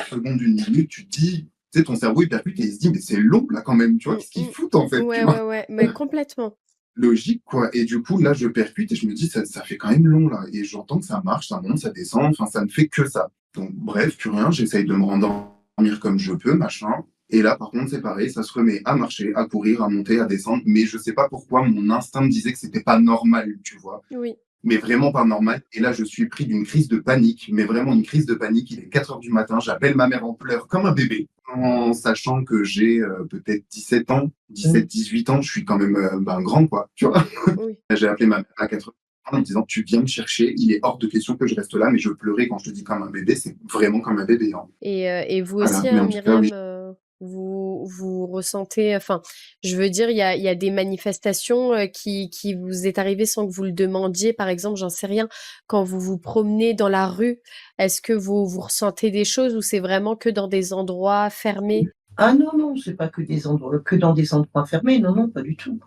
secondes, une minute, tu te dis, tu sais, ton cerveau, il percute et il se dit, mais c'est long, là, quand même, tu vois, qu'est-ce qu'ils foutent, en fait, tu Ouais, vois? ouais, ouais, mais complètement. Logique, quoi. Et du coup, là, je percute et je me dis, ça fait quand même long, là. Et j'entends que ça marche, ça monte, ça descend, enfin, ça ne fait que ça. Donc, bref, plus rien, j'essaye de me rendormir comme je peux, machin. Et là, par contre, c'est pareil, ça se remet à marcher, à courir, à monter, à descendre. Mais je sais pas pourquoi, mon instinct me disait que c'était pas normal, tu vois. Oui. Mais vraiment pas normal. Et là, je suis pris d'une crise de panique, mais vraiment une crise de panique. Il est 4 heures du matin, j'appelle ma mère en pleurs comme un bébé, en sachant que j'ai peut-être 17 ans, 17, 18 ans, je suis quand même ben, grand, quoi, tu vois. Oui. J'ai appelé ma mère à 4 heures en me disant, tu viens me chercher, il est hors de question que je reste là, mais je pleurais quand je te dis comme un bébé, c'est vraiment comme un bébé, hein. Et vous Voilà, aussi, mais hein, en tout cas, oui. Myriam, vous ressentez, enfin, je veux dire, il y a des manifestations qui vous est arrivées sans que vous le demandiez, par exemple, j'en sais rien, quand vous vous promenez dans la rue, est-ce que vous ressentez des choses ou c'est vraiment que dans des endroits fermés? Ah non, non, c'est pas que des endroits, que dans des endroits fermés, non, non, pas du tout.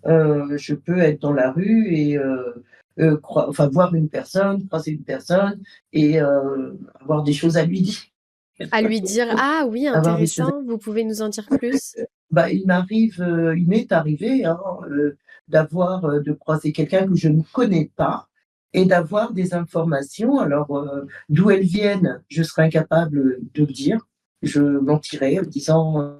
Je peux être dans la rue et enfin, voir une personne, croiser une personne et avoir des choses à lui dire. À lui dire, ah oui, Avoir des choses intéressant, vous pouvez nous en dire plus? bah, il m'est arrivé, hein, de croiser quelqu'un que je ne connais pas et d'avoir des informations. Alors, d'où elles viennent, je serais incapable de le dire. Je mentirais en disant,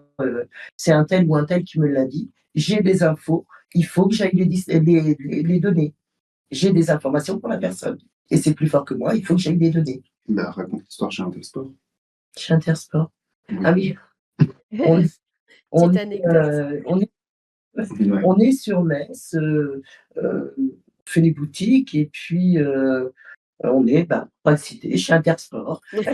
c'est un tel ou un tel qui me l'a dit. J'ai des infos, il faut que j'aille les donner. J'ai des informations pour la personne et c'est plus fort que moi, il faut que j'aille les donner. Bah, raconte l'histoire chez Intersport. Chez Intersport. Oui. Ah oui, on on Petite est, anecdote. Ouais. on est sur Metz, on fait les boutiques et puis, on est, bah, pas le citer, chez Intersport. Et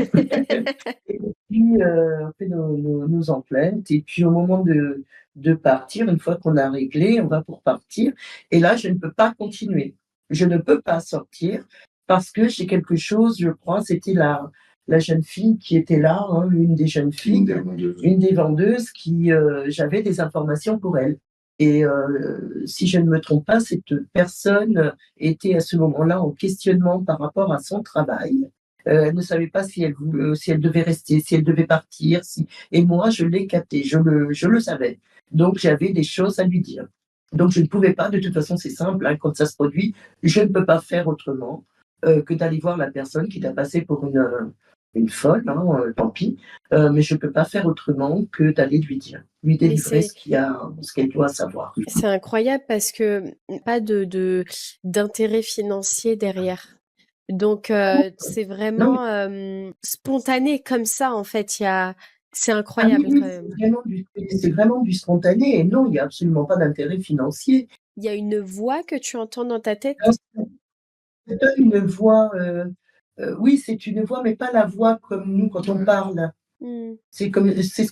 puis, on fait nos emplettes et puis au moment de partir, une fois qu'on a réglé, on va pour partir et là, je ne peux pas continuer. Je ne peux pas sortir parce que j'ai quelque chose, je crois, c'était la jeune fille qui était là, hein, une des jeunes filles, une des vendeuses qui, j'avais des informations pour elle et si je ne me trompe pas, cette personne était à ce moment-là en questionnement par rapport à son travail. Elle ne savait pas si elle devait rester, si elle devait partir, si et moi je l'ai capté, je le savais. Donc j'avais des choses à lui dire. Donc je ne pouvais pas, de toute façon c'est simple, hein, quand ça se produit, je ne peux pas faire autrement, que d'aller voir la personne qui t'a passé pour une folle, hein, tant pis, mais je ne peux pas faire autrement que d'aller lui Mais délivrer ce qu'elle doit savoir. c'est incroyable parce que pas d'intérêt financier derrière. Donc c'est Non, mais vraiment spontané comme ça en fait. C'est ah oui, incroyable quand oui, même. c'est vraiment du spontané et non, il y a absolument pas d'intérêt financier. Il y a une voix que tu entends dans ta Heu, tête? c'est pas une voix, oui, c'est une voix, mais pas la voix comme nous quand on parle. Hmm. C'est ce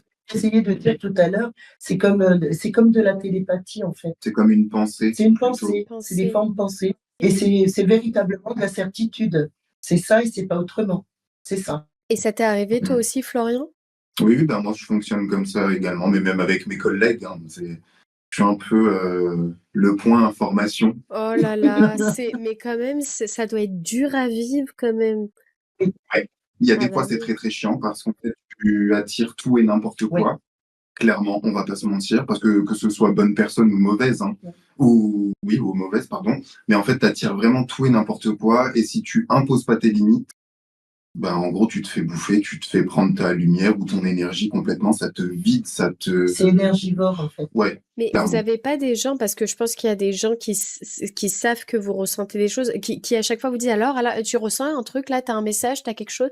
que j'essayais de dire tout à l'heure, c'est comme de la télépathie, en fait. C'est comme une pensée, C'est une plutôt. pensée, c'est des Pensée. formes de pensée et c'est véritablement de la certitude. C'est ça et c'est pas autrement. C'est ça. Et ça t'est arrivé toi aussi, Florian? Oui, oui, ben moi je fonctionne comme ça également, mais même avec mes collègues, hein, je suis un peu le point information. Oh là là, mais quand même, ça doit être dur à vivre quand même. Ouais. Il y a Ah des fois bah c'est oui. très très chiant parce qu'en fait tu attires tout et n'importe Oui. quoi. Clairement, on va pas se mentir, parce que ce soit bonne personne ou mauvaise, hein, ou oui, ou mauvaise, pardon, mais en fait, tu attires vraiment tout et n'importe quoi, et si tu imposes pas tes limites, ben, en gros, tu te fais bouffer, tu te fais prendre ta lumière ou ton énergie complètement, ça te vide, ça te... C'est énergivore, en fait. Ouais, Mais vous clairement. avez pas des gens, parce que je pense qu'il y a des gens qui savent que vous ressentez des choses, qui à chaque fois vous disent alors, tu ressens un truc là, t'as un message, t'as quelque chose?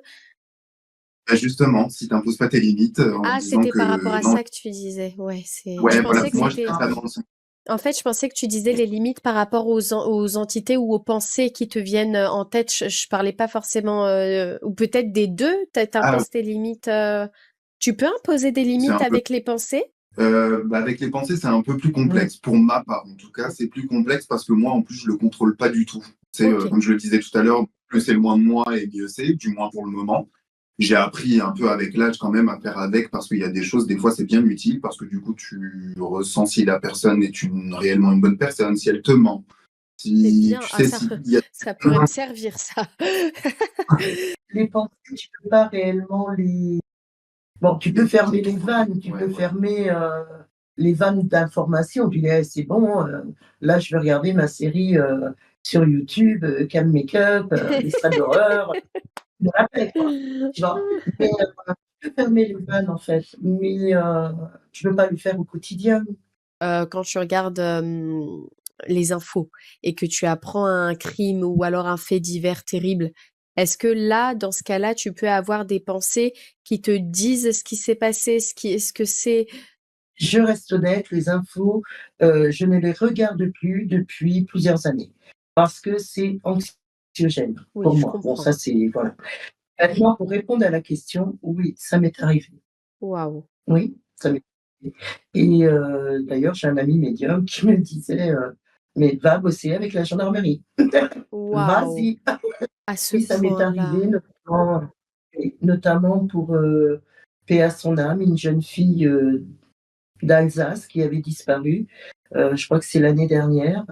Ben, justement, si tu n'imposes pas tes limites en Ah, disant c'était par rapport que à non, ça que tu disais. Ouais, je ouais, voilà, pensais que moi je dis c'était, ça dans le sens. en fait, je pensais que tu disais les limites par rapport aux entités ou aux pensées qui te viennent en tête. Je parlais pas forcément, ou peut-être des deux, Ah, t'imposes tes limites. Tu peux imposer des c'est limites un peu. avec les pensées? Bah, avec les pensées, c'est un peu plus Mm. complexe. Pour ma part, en tout cas, c'est plus complexe parce que moi, en plus, je le contrôle pas du tout. C'est Ok. comme je le disais tout à l'heure, plus c'est loin de moi et mieux c'est, du moins pour le moment. J'ai appris un peu avec l'âge quand même à faire avec parce qu'il y a des choses, des fois, c'est bien utile parce que du coup, tu ressens si la personne est réellement une bonne personne, si elle te ment, C'est si bien. tu Ah, sais ça, s'il y a. ça pourrait me servir, ça. Les pensées, tu peux pas réellement les... Bon, tu peux fermer les vannes, tu Ouais, peux ouais. fermer les vannes d'information. Tu dis, eh, c'est bon, là, je vais regarder ma série sur YouTube, Cam Make-up, l'extrait d'horreur, de la paix, quoi. Tu vois? Mais tu peux fermer les vannes, en fait, mais tu peux pas le faire au quotidien. Quand tu regardes les infos et que tu apprends un crime ou alors un fait divers terrible, est-ce que là, dans ce cas-là, tu peux avoir des pensées qui te disent ce qui s'est passé, ce que c'est? Je reste honnête, les infos, je ne les regarde plus depuis plusieurs années parce que c'est anxiogène Oui, pour je moi. Bon, comprends. ça, c'est voilà. Maintenant, pour répondre à la question, oui, ça m'est arrivé. Waouh. Oui, ça m'est arrivé et d'ailleurs, j'ai un ami médium qui me disait, «Mais va bosser avec la gendarmerie. Waouh. Vas-y!» À ce Oui, ça m'est point-là. arrivé notamment pour, paix à son âme, une jeune fille, d'Alsace qui avait disparu, je crois que c'est l'année dernière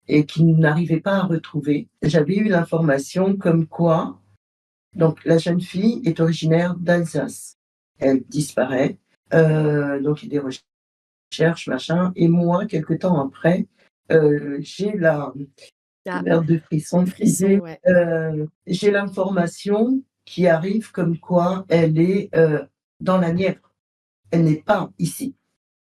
et qui n'arrivait pas à retrouver. J'avais eu l'information comme quoi donc la jeune fille est originaire d'Alsace. Elle disparaît, donc il y a des recherches, machin et moi, quelque temps après, j'ai la Ah, l'air de les frisson, frissons, ouais. j'ai l'information qui arrive comme quoi elle est, dans la Nièvre. Elle n'est pas ici.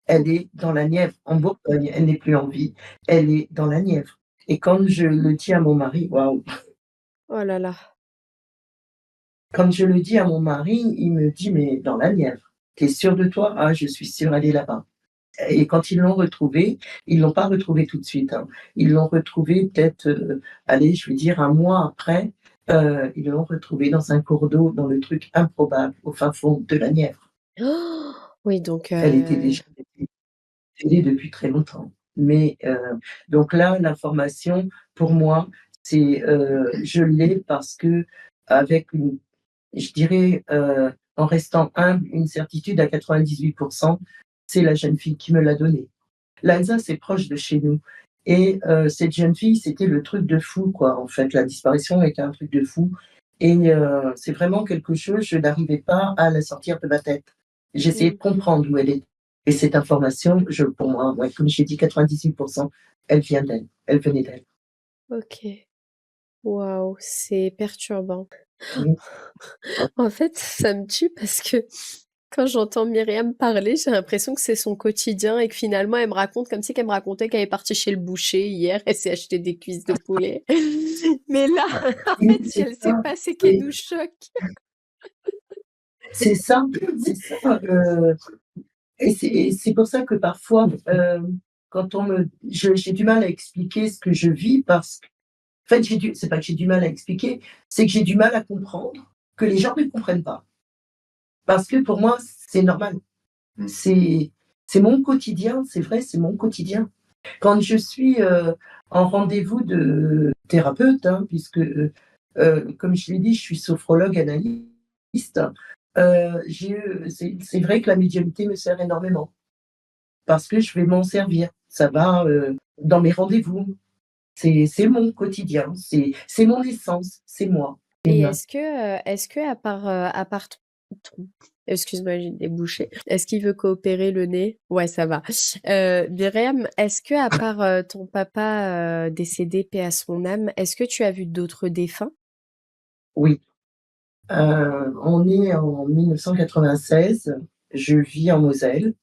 Elle est dans la Nièvre, en Bourgogne, elle n'est plus en vie, elle est dans la Nièvre et quand je le dis à mon mari, waouh! Oh là là. Quand je le dis à mon mari, il me dit: «Mais dans la Nièvre, tu es sûr de toi?» «Ah, je suis sûr, elle est là-bas» et quand ils l'ont retrouvée, ils l'ont pas retrouvée tout de suite, hein. Ils l'ont retrouvée peut-être, allez, je vais dire 1 mois après, ils l'ont retrouvée dans un cours d'eau, dans le truc improbable, au fin fond de la Nièvre. Oh oui, donc Elle était déjà décédée depuis très longtemps. Mais donc là, l'information, pour moi, c'est, je l'ai parce qu'avec une je dirais, en restant humble, une certitude à 98 c'est la jeune fille qui me l'a donnée. L'Alsace est proche de chez nous et cette jeune fille, c'était le truc de fou, quoi, en fait. La disparition était un truc de fou et c'est vraiment quelque chose, je n'arrivais pas à la sortir de ma tête. J'essayais de mmh, comprendre où elle était et cette information, pour moi, ouais, comme j'ai dit 98 elle vient d'elle, elle venait d'elle. OK. Waouh, c'est perturbant. Mmh. En fait, ça me tue parce que quand j'entends Myriam parler, j'ai l'impression que c'est son quotidien et que finalement elle me raconte comme si qu'elle me racontait qu'elle est partie chez le boucher hier, elle s'est acheté des cuisses de poulet. Mais là, en Oui, fait, si c'est elle sait ça, pas, c'est qu'elle c'est nous choque. c'est ça, c'est ça, et c'est pour ça que parfois, quand on me j'ai du mal à expliquer ce que je vis parce que en fait, c'est pas que j'ai du mal à expliquer, c'est que j'ai du mal à comprendre que les gens ne comprennent pas. Parce que pour moi, c'est normal. Mm. C'est c'est mon quotidien, c'est vrai, c'est mon quotidien. Quand je suis, en rendez-vous de thérapeute, hein, puisque, comme je l'ai dit, je suis sophrologue analyste, C'est vrai que la médiumnité me sert énormément parce que je vais m'en servir. Ça va, dans mes rendez-vous. C'est mon quotidien, c'est mon essence, c'est moi. Et Humain. est-ce que à part ton excuse-moi, j'ai débouché. Est-ce qu'il veut coopérer le nez? Ouais, ça va. Myriam, est-ce que à part, ton papa, décédé, paix à son âme, est-ce que tu as vu d'autres défunts? Oui, on est en 1996, je vis en Moselle,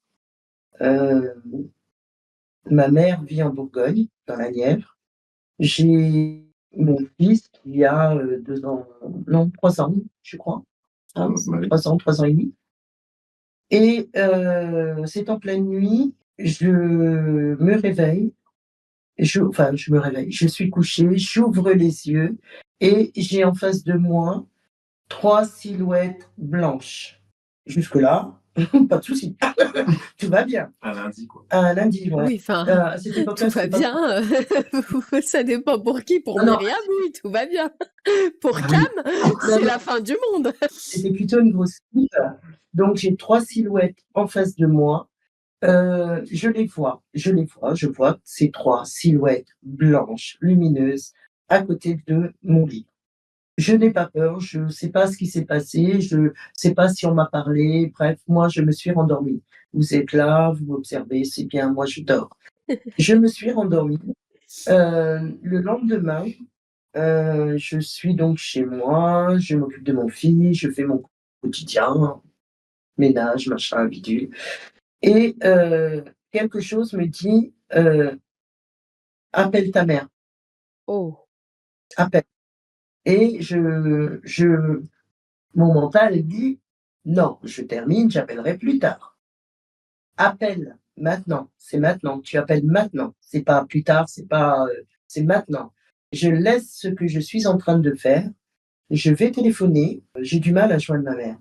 heu, ma mère vit en Bourgogne, dans la Nièvre. J'ai mon fils qui a, 2 ans, non 3 ans, je crois. Hein, Ouais. 3 ans, 3 ans et demi. Et c'est en pleine nuit, je me réveille, je me réveille, je suis couchée, j'ouvre les yeux et j'ai en face de moi 3 silhouettes blanches. Jusque-là, pas de souci. Tout va bien. Un lundi, quoi. Un lundi, ouais. Oui, enfin, À cette tout époque-là, va c'était pas trop. bien, ça dépend pour qui. Pour Non, non, Myriam, oui, tout va bien. Pour Cam, Oui. non, c'est non, la fin du monde. c'était plutôt une grosse fille. Donc j'ai 3 silhouettes en face de moi. Je vois ces 3 silhouettes blanches, lumineuses, à côté de mon lit. Je n'ai pas peur, je ne sais pas ce qui s'est passé, je ne sais pas si on m'a parlé, bref, moi je me suis rendormie. Vous êtes là, vous m'observez, c'est bien, moi je dors. Je me suis rendormie. Le lendemain, je suis donc chez moi, je m'occupe de mon fils, je fais mon quotidien, ménage, machin, bidule. Et quelque chose me dit, «Appelle ta mère, Oh, appelle». Et mon mental dit: «Non, je termine, j'appellerai plus tard. Appelle maintenant, tu appelles maintenant, c'est pas plus tard, c'est pas, c'est maintenant». Je laisse ce que je suis en train de faire, je vais téléphoner, j'ai du mal à joindre ma mère.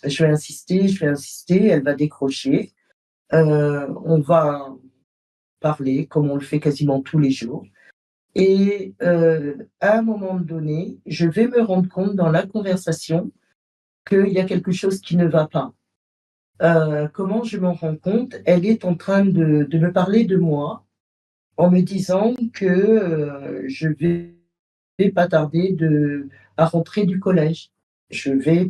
Je vais insister, elle va décrocher, on va parler comme on le fait quasiment tous les jours. Et à un moment donné, je vais me rendre compte dans la conversation qu'il y a quelque chose qui ne va pas. Comment je m'en rends compte? Elle est en train de me parler de moi en me disant que, je vais pas tarder à rentrer du collège.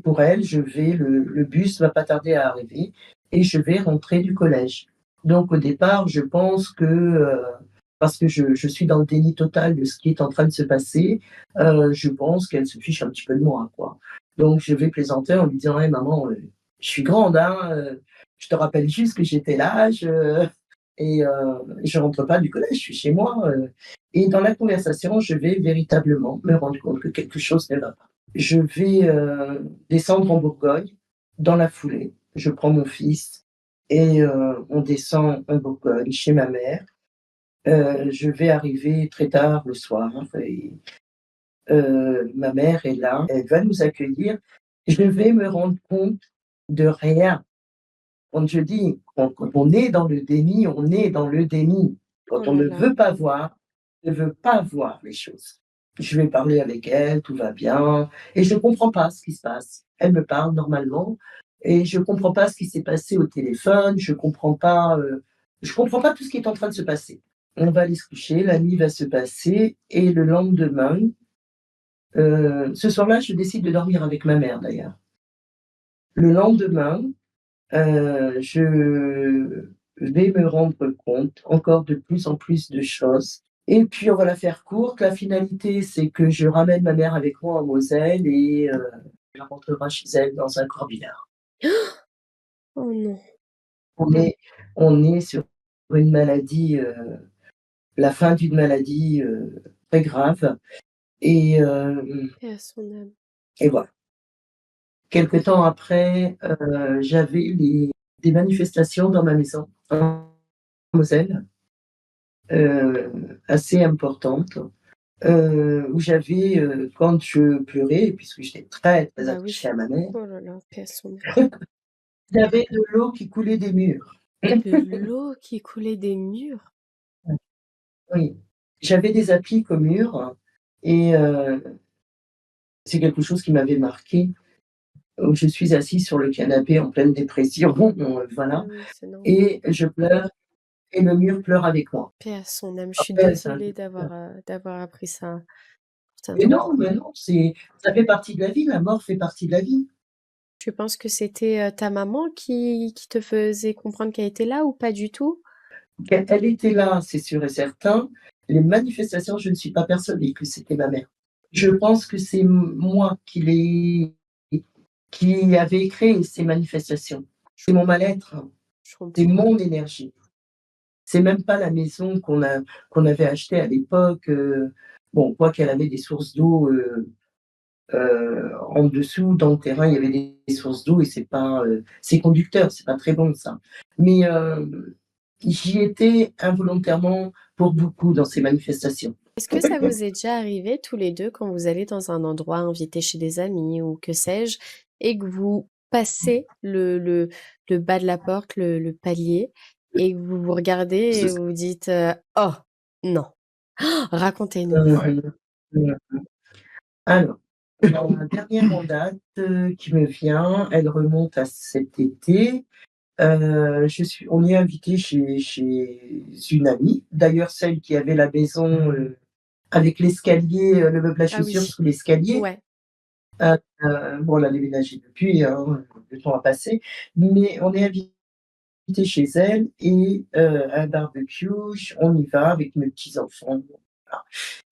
Pour elle, le bus va pas tarder à arriver et je vais rentrer du collège. Donc au départ, je pense que, parce que je suis dans le déni total de ce qui est en train de se passer, je pense qu'elle se fiche un petit peu de moi, quoi. Donc je vais plaisanter en lui disant: «Hey maman, je suis grande, hein, je te rappelle juste que j'ai tel âge, et je rentre pas du collège, je suis chez moi», et dans la conversation, je vais véritablement me rendre compte que quelque chose ne va pas. Je vais, descendre en Bourgogne dans la foulée. Je prends mon fils et on descend en Bourgogne chez ma mère. Je vais arriver très tard le soir et ma mère est là, elle va nous accueillir. Je vais me rendre compte de rien. Quand je dis, quand on est dans le déni, on est dans le déni. oh Quand on là ne là. veut pas voir, ne veut pas voir les choses. Je vais parler avec elle, tout va bien et je ne comprends pas ce qui se passe. Elle me parle normalement et je ne comprends pas ce qui s'est passé au téléphone, je comprends pas tout ce qui est en train de se passer. On va aller se coucher, la nuit va se passer et le lendemain, ce soir-là, je décide de dormir avec ma mère d'ailleurs. Le lendemain, je vais me rendre compte encore de plus en plus de choses et puis on va la faire courte. La finalité, c'est que je ramène ma mère avec moi en Moselle et elle rentrera chez elle dans un corbillard. Oh non, On est on est sur une maladie, la fin d'une maladie, très grave et paix à son âme. et voilà. Quelque temps après, j'avais des manifestations dans ma maison en Moselle. Assez importante, où j'avais, quand je pleurais, puisque j'étais très, très Bah attachée oui. à ma mère, Oh là là, paix à son âme. j'avais de l'eau qui coulait des murs. De l'eau qui coulait des murs? Oui, j'avais des appliques au mur et c'est quelque chose qui m'avait marquée. où je suis assise sur le canapé en pleine dépression, Ah voilà, oui, c'est normal. et je pleure et le mur pleure avec moi. Paix à son âme. Je suis Après, c'est un désolée d'avoir appris ça mais non, ça fait partie de la vie, la mort fait partie de la vie. Tu penses que c'était, ta maman qui te faisait comprendre qu'elle était là ou pas du tout? Elle était là, c'est sûr et certain. Les manifestations, je ne suis pas persuadée que c'était ma mère. Je pense que c'est moi qui avait créé ces manifestations. Je C'est mon comprends, mal-être, je c'est comprends. mon énergie. C'est même pas la maison qu'on avait achetée à l'époque, bon, quoi qu'elle avait des sources d'eau, en dessous, dans le terrain, il y avait des sources d'eau et c'est conducteur, c'est pas très bon ça. Mais j'y étais involontairement pour beaucoup dans ces manifestations. Est-ce que ça vous est déjà arrivé tous les 2 quand vous allez dans un endroit invité chez des amis ou que sais-je et que vous passez le bas de la porte, le palier et que vous vous regardez Ce et vous vous dites, «Oh non, racontez-nous». Mmh mh. Alors, la dernière en date, qui me vient, elle remonte à cet été. On est invité chez une amie, d'ailleurs celle qui avait la maison, avec l'escalier, le meuble à Ah chaussures oui, sous l'escalier. ouais. Bon, elle a déménagé depuis, hein, le temps a passé, mais on est invité chez elle et un barbecue, on y va avec mes petits-enfants, voilà,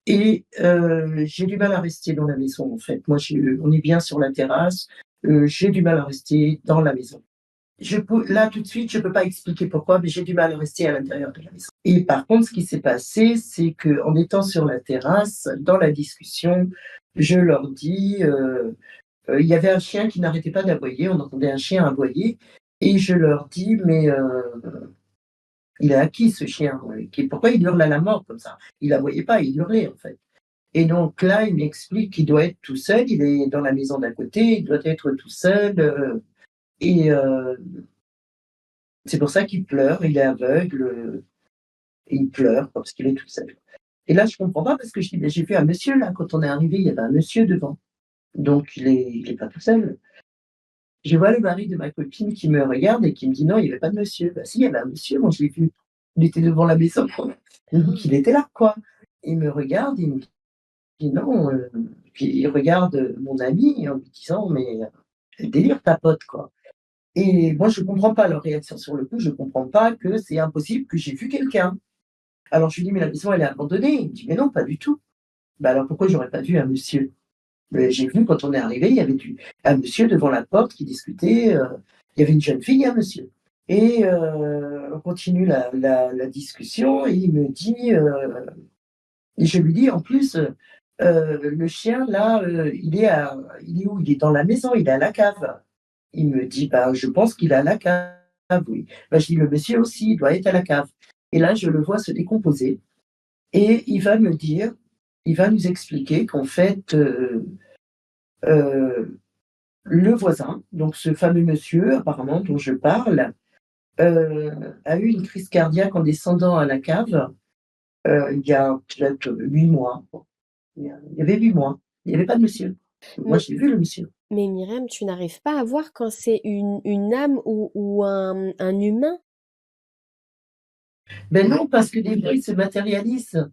et j'ai du mal à rester dans la maison, en fait. Moi, on est bien sur la terrasse, j'ai du mal à rester dans la maison. Là, tout de suite, je ne peux pas expliquer pourquoi, mais j'ai du mal à rester à l'intérieur de la maison. Et par contre, ce qui s'est passé, c'est qu'en étant sur la terrasse, dans la discussion, je leur dis, il y avait un chien qui n'arrêtait pas d'aboyer, on entendait un chien aboyer et je leur dis: «Mais il est à qui ce chien? Pourquoi il hurle à la mort comme ça?» Il aboyait pas, il hurlait, en fait, et donc là, il m'explique qu'il doit être tout seul, il est dans la maison d'à côté, il doit être tout seul, et c'est pour ça qu'il pleure, il est aveugle, et il pleure parce qu'il est tout seul. Et là, je comprends pas parce que je dis: «Mais j'ai vu un monsieur là, quand on est arrivé, il y avait un monsieur devant, donc il est pas tout seul». Je vois le mari de ma copine qui me regarde et qui me dit: «Non, il y avait pas de monsieur». Bah si, il y avait un monsieur, moi je l'ai vu. Il était devant la maison, donc il était là, quoi. Il me regarde, il me dit: «Non», puis il regarde, mon ami en lui disant: «Mais, délire ta pote, quoi». Et moi je comprends pas leur réaction sur le coup, je comprends pas que c'est impossible que j'ai vu quelqu'un. Alors je lui dis: «Mais la maison elle est abandonnée». Il me dit: «Mais non, pas du tout». Bah alors pourquoi j'aurais pas vu un monsieur? J'ai vu quand on est arrivé, il y avait un monsieur devant la porte qui discutait, il y avait une jeune fille et un monsieur. Et on continue la discussion et il me dit, et je lui dis en plus, «Le chien là, il est où? Il est dans la maison, il est à la cave». Il me dit: «Bah, je pense qu'il est à la cave, oui». Bah, je dis: «Le monsieur aussi, il doit être à la cave». Et là, je le vois se décomposer et il va nous expliquer qu'en fait, heu, le voisin, donc ce fameux monsieur apparemment dont je parle, heu, a eu une crise cardiaque en descendant à la cave, il y a peut-être 8 mois. Il y avait 8 mois. Il y avait pas de monsieur. Moi, Mais j'ai vu le monsieur. mais Myriam, tu n'arrives pas à voir quand c'est une âme ou un humain? Ben non, parce que des fois, il se matérialise.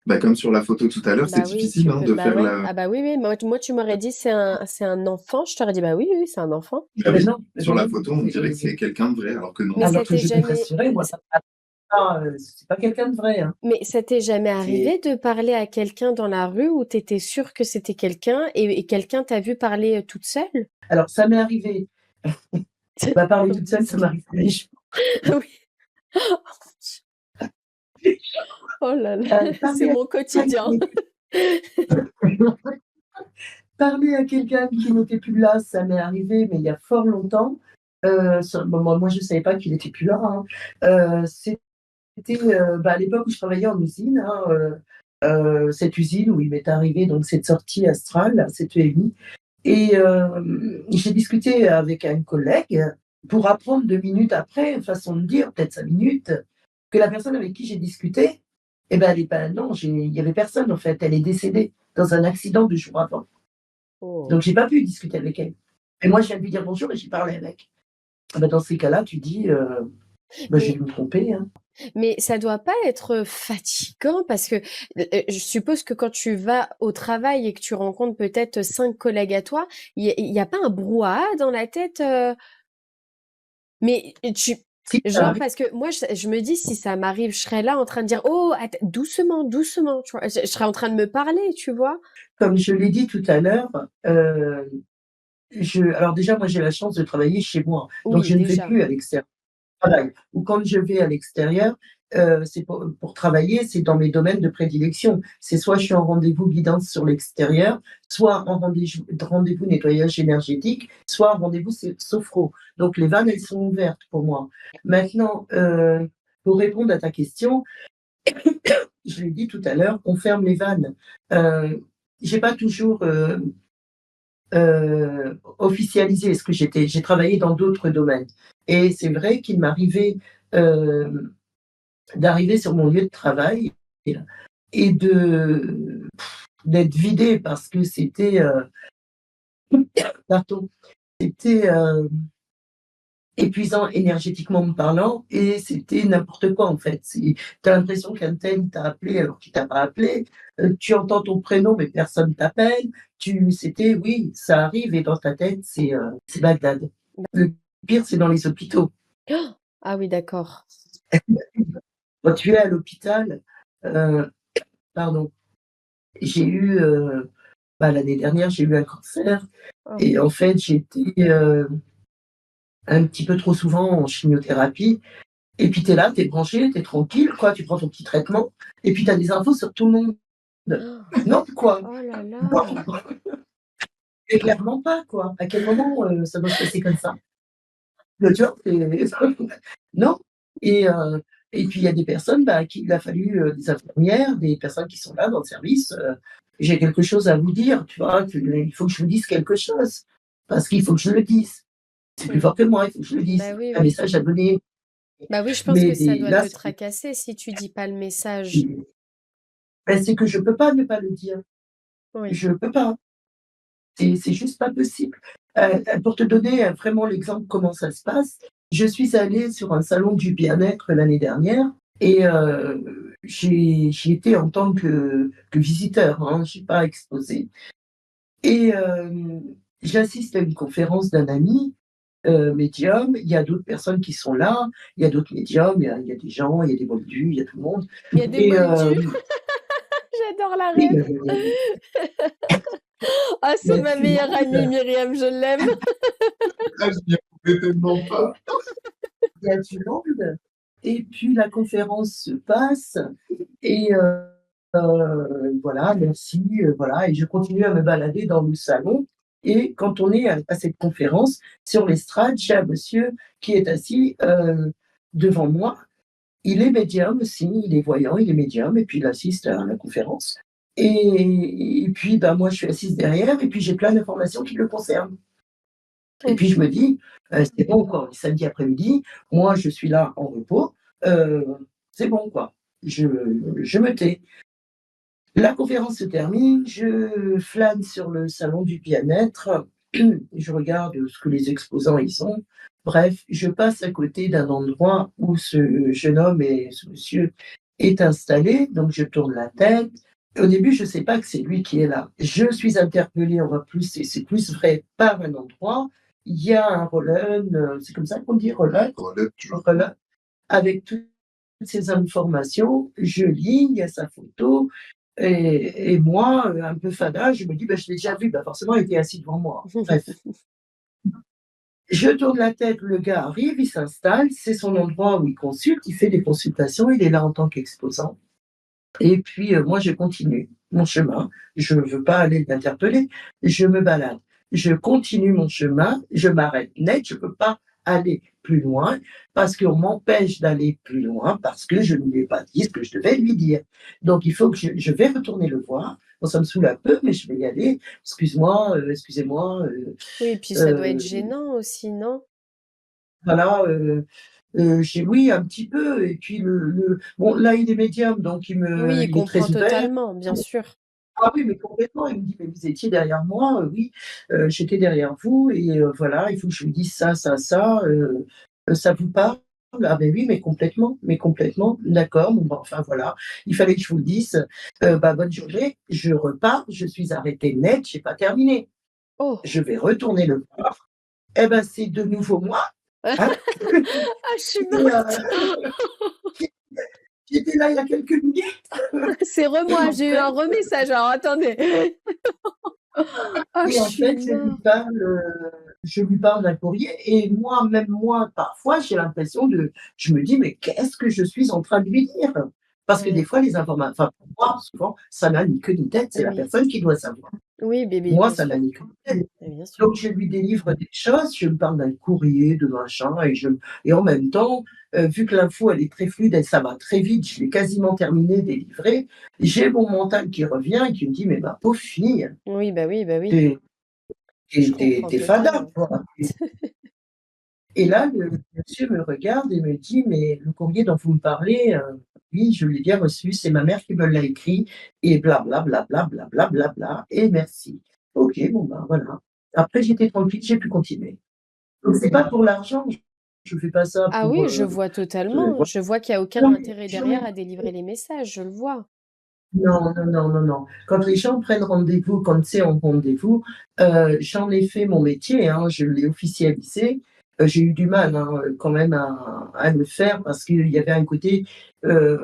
Bah, comme sur la photo tout à l'heure, c'est Bah oui, difficile, tu hein, peux de bah faire ouais. la Ah bah oui, oui, moi tu m'aurais dit: «C'est un enfant», je t'aurais dit: «Bah oui, oui, oui, c'est un enfant». bah Ben oui, non, sur ben la non, photo, on dirait que c'est quelqu'un de vrai, alors que non, Mais en ça alors fait. que t'est je peux jamais t'assurer, moi, ça m'a pas, c'est pas quelqu'un de vrai, hein. mais ça t'est jamais C'est arrivé de parler à quelqu'un dans la rue où tu étais sûre que c'était quelqu'un et quelqu'un t'a vue parler, toute seule? alors ça m'est arrivé, bah, parler toute seule, ça m'arrive tous les jours. Ah oui. Oh là là, c'est Parler à mon quelqu'un qui quotidien. n'était parler à quelqu'un qui n'était plus là, ça m'est arrivé, mais il y a fort longtemps. Moi, je savais pas qu'il était plus là, hein. C'était, bah, à l'époque où je travaillais en usine, hein, cette usine où il m'est arrivé donc cette sortie astrale, cette EMI, et j'ai discuté avec un collègue pour apprendre 2 minutes après, façon de dire, peut-être 5 minutes, que la personne avec qui j'ai discuté, eh ben, elle est pas non, il y avait personne en fait, elle est décédée dans un accident 2 jours avant. Oh. Donc j'ai pas pu discuter avec elle. Et moi, je viens de lui dire bonjour et j'ai parlé avec. Ah bah, dans ces cas-là, tu dis, j'ai Mais dû me tromper, hein. Mais ça doit pas être fatigant parce que je suppose que quand tu vas au travail et que tu rencontres peut-être 5 collègues à toi, il y a pas un brouhaha dans la tête mais Si, ça genre arrive. parce que moi je me dis si ça m'arrive, je serais là en train de dire oh doucement, doucement, tu vois, je serais en train de me parler, tu vois. Comme je l'ai dit tout à l'heure, alors déjà, moi, j'ai la chance de travailler chez moi, donc Oui, je ne vais déjà. plus à l'extérieur. Travail. Ou quand je vais à l'extérieur, c'est pour travailler, c'est dans mes domaines de prédilection. C'est soit je suis en rendez-vous guidance sur l'extérieur, soit en rendez-vous nettoyage énergétique, soit en rendez-vous sophro. Donc les vannes, elles sont ouvertes pour moi. Maintenant, pour répondre à ta question, je l'ai dit tout à l'heure, on ferme les vannes. J'ai pas toujours officialisé ce que j'ai travaillé dans d'autres domaines. Et c'est vrai qu'il m'arrivait euh, d'arriver sur mon lieu de travail et d'être vidée parce que pardon, c'était épuisant énergétiquement me parlant et c'était n'importe quoi en fait. Tu as l'impression qu'un tel t'a appelé alors qu'il t'a pas appelé, tu entends ton prénom mais personne t'appelle, oui, ça arrive et dans ta tête, c'est Bagdad. Le pire, c'est dans les hôpitaux. Ah oui, d'accord. Quand tu es à l'hôpital, heu, pardon, j'ai eu, l'année dernière, j'ai eu un cancer Oh. et en fait, j'étais, un petit peu trop souvent en chimiothérapie. Et puis tu es là, tu es branché, tu es tranquille, quoi, tu prends ton petit traitement et puis tu as des infos sur tout le monde. Non, quoi. Oh là Non, là. et clairement pas, quoi. À quel moment, ça doit se passer comme ça? Le job, c'est non et puis il y a des personnes, à qui il a fallu, des infirmières, des personnes qui sont là dans le service, «J'ai quelque chose à vous dire», tu vois? Il faut que je vous dise quelque chose parce qu'il faut que je le dise. C'est plus Mmh. fort que moi, il faut que je le dise. Bah oui, Un oui. message à donner, Bah oui, je pense mais que ça des doit là, te c'est tracasser si tu dis pas le message. c'est que je peux pas ne pas le dire. Oui. Je peux pas. C'est juste pas possible. Pour te donner, vraiment l'exemple comment ça se passe, je suis allée sur un salon du bien-être l'année dernière et j'y étais en tant que visiteur, hein, j'ai pas exposé et j'assiste à une conférence d'un ami, médium. Il y a d'autres personnes qui sont là, il y a d'autres médiums, il y a des gens, il y a des moldus, il y a tout le monde Il y a des et moldus. J'adore la oui, ref. Ah, il y c'est a ma du meilleure amie, monde. Myriam, je l'aime. Ah, je m'y attendais tellement pas. Il y a du monde et puis la conférence se passe et voilà, merci, voilà et je continue à me balader dans le salon et quand on est à cette conférence, sur l'estrade, j'ai un monsieur qui est assis, devant moi. Il est médium aussi, il est voyant, il est médium et puis il assiste à la conférence et puis, moi, je suis assise derrière et puis j'ai plein d'informations qui le concernent. Et Mmh. puis je me dis, c'est bon quoi, samedi après-midi, moi je suis là en repos, heu, c'est bon quoi. Je je me tais. La conférence se termine, je flâne sur le salon du bien-être, je regarde ce que les exposants y sont. Bref, je passe à côté d'un endroit où ce jeune homme et ce monsieur est installé, donc je tourne la tête. Au début, je ne sais pas que c'est lui qui est là. Je suis interpellée, on va plus c'est plus vrai, par un endroit. Il y a un Roll'Un, c'est comme ça qu'on dit Roll'Un? Relève toujours. Roll'Un, avec toutes ces informations, je lis, il y a sa photo et moi, un peu fada, je me dis: «Je l'ai déjà vu», forcément il était assis devant moi. Bref, je tourne la tête, le gars arrive, il s'installe, c'est son endroit où il consulte, il fait des consultations, il est là en tant qu'exposant et puis, moi je continue mon chemin. Je ne veux pas aller l'interpeller, je me balade. Je continue mon chemin, je m'arrête net, je ne peux pas aller plus loin parce qu'on m'empêche d'aller plus loin parce que je ne lui ai pas dit ce que je devais lui dire. Donc il faut que je vais retourner le voir. Bon, ça me saoule un peu, mais je vais y aller. «Excuse-moi, excusez-moi, Oui, et puis ça doit être heu, gênant aussi, non? voilà, j'ai oui un petit peu et puis le bon là il est médium donc Oui, il il est comprend très ouvert. totalement, bien sûr. Ah oui, mais complètement. Il me dit: «Mais vous étiez derrière moi?» «Oui, j'étais derrière vous et voilà, il faut que je vous dise ça, ça, ça, ça vous parle?» «Ah beh oui, mais complètement. D'accord, bon bah, enfin voilà, il fallait que je vous le dise. Bah, bonne journée». Je repars, je suis arrêtée net, j'ai pas terminé. Oh! Je vais retourner le voir. Et ben, c'est de nouveau moi, hein, Ah, je suis qui morte! qui qui était là il y a quelques minutes. C'est Et re-moi, en j'ai eu fait un remessage, alors attendez. Ah, je Et en suis fait, morte. je lui parle d'un courrier et moi, même moi, parfois, j'ai l'impression de je me dis: «Mais qu'est-ce que je suis en train de lui dire?» Parce que des Ouais, fois les enfin pour moi, souvent, ça n'a ni queue ni tête, c'est la oui. personne qui doit savoir. Oui, Moi, bien ça n'a sûr, ni queue ni tête. bien sûr. Donc je lui délivre des choses, je lui parle d'un courrier, de machin et en même temps, vu que l'info elle est très fluide et ça va très vite, je l'ai quasiment terminé, délivré, j'ai mon mental qui revient et qui me dit: «Mais ma pauvre fille, Oui, oui, tu je tu comprends es fada, totalement. quoi». Et là, le monsieur me regarde et me dit: «Mais le courrier dont vous me parlez, oui, je l'ai bien reçu, c'est ma mère qui me l'a écrit et bla et merci». OK, bon, ben, voilà. Après j'étais tranquille, j'ai pu continuer. Donc c'est pas pour l'argent, je fais pas ça Ah pour, oui, je vois totalement. voilà. Je vois qu'il y a aucun Non, mais intérêt j'en ai derrière à délivrer les messages, je le vois. non, non, non, non, non. Quand les gens prennent rendez-vous, quand c'est en rendez-vous, j'en ai fait mon métier, hein, je l'ai officialisé. J'ai eu du mal, hein, quand même à le faire parce qu'il y avait un côté, heu,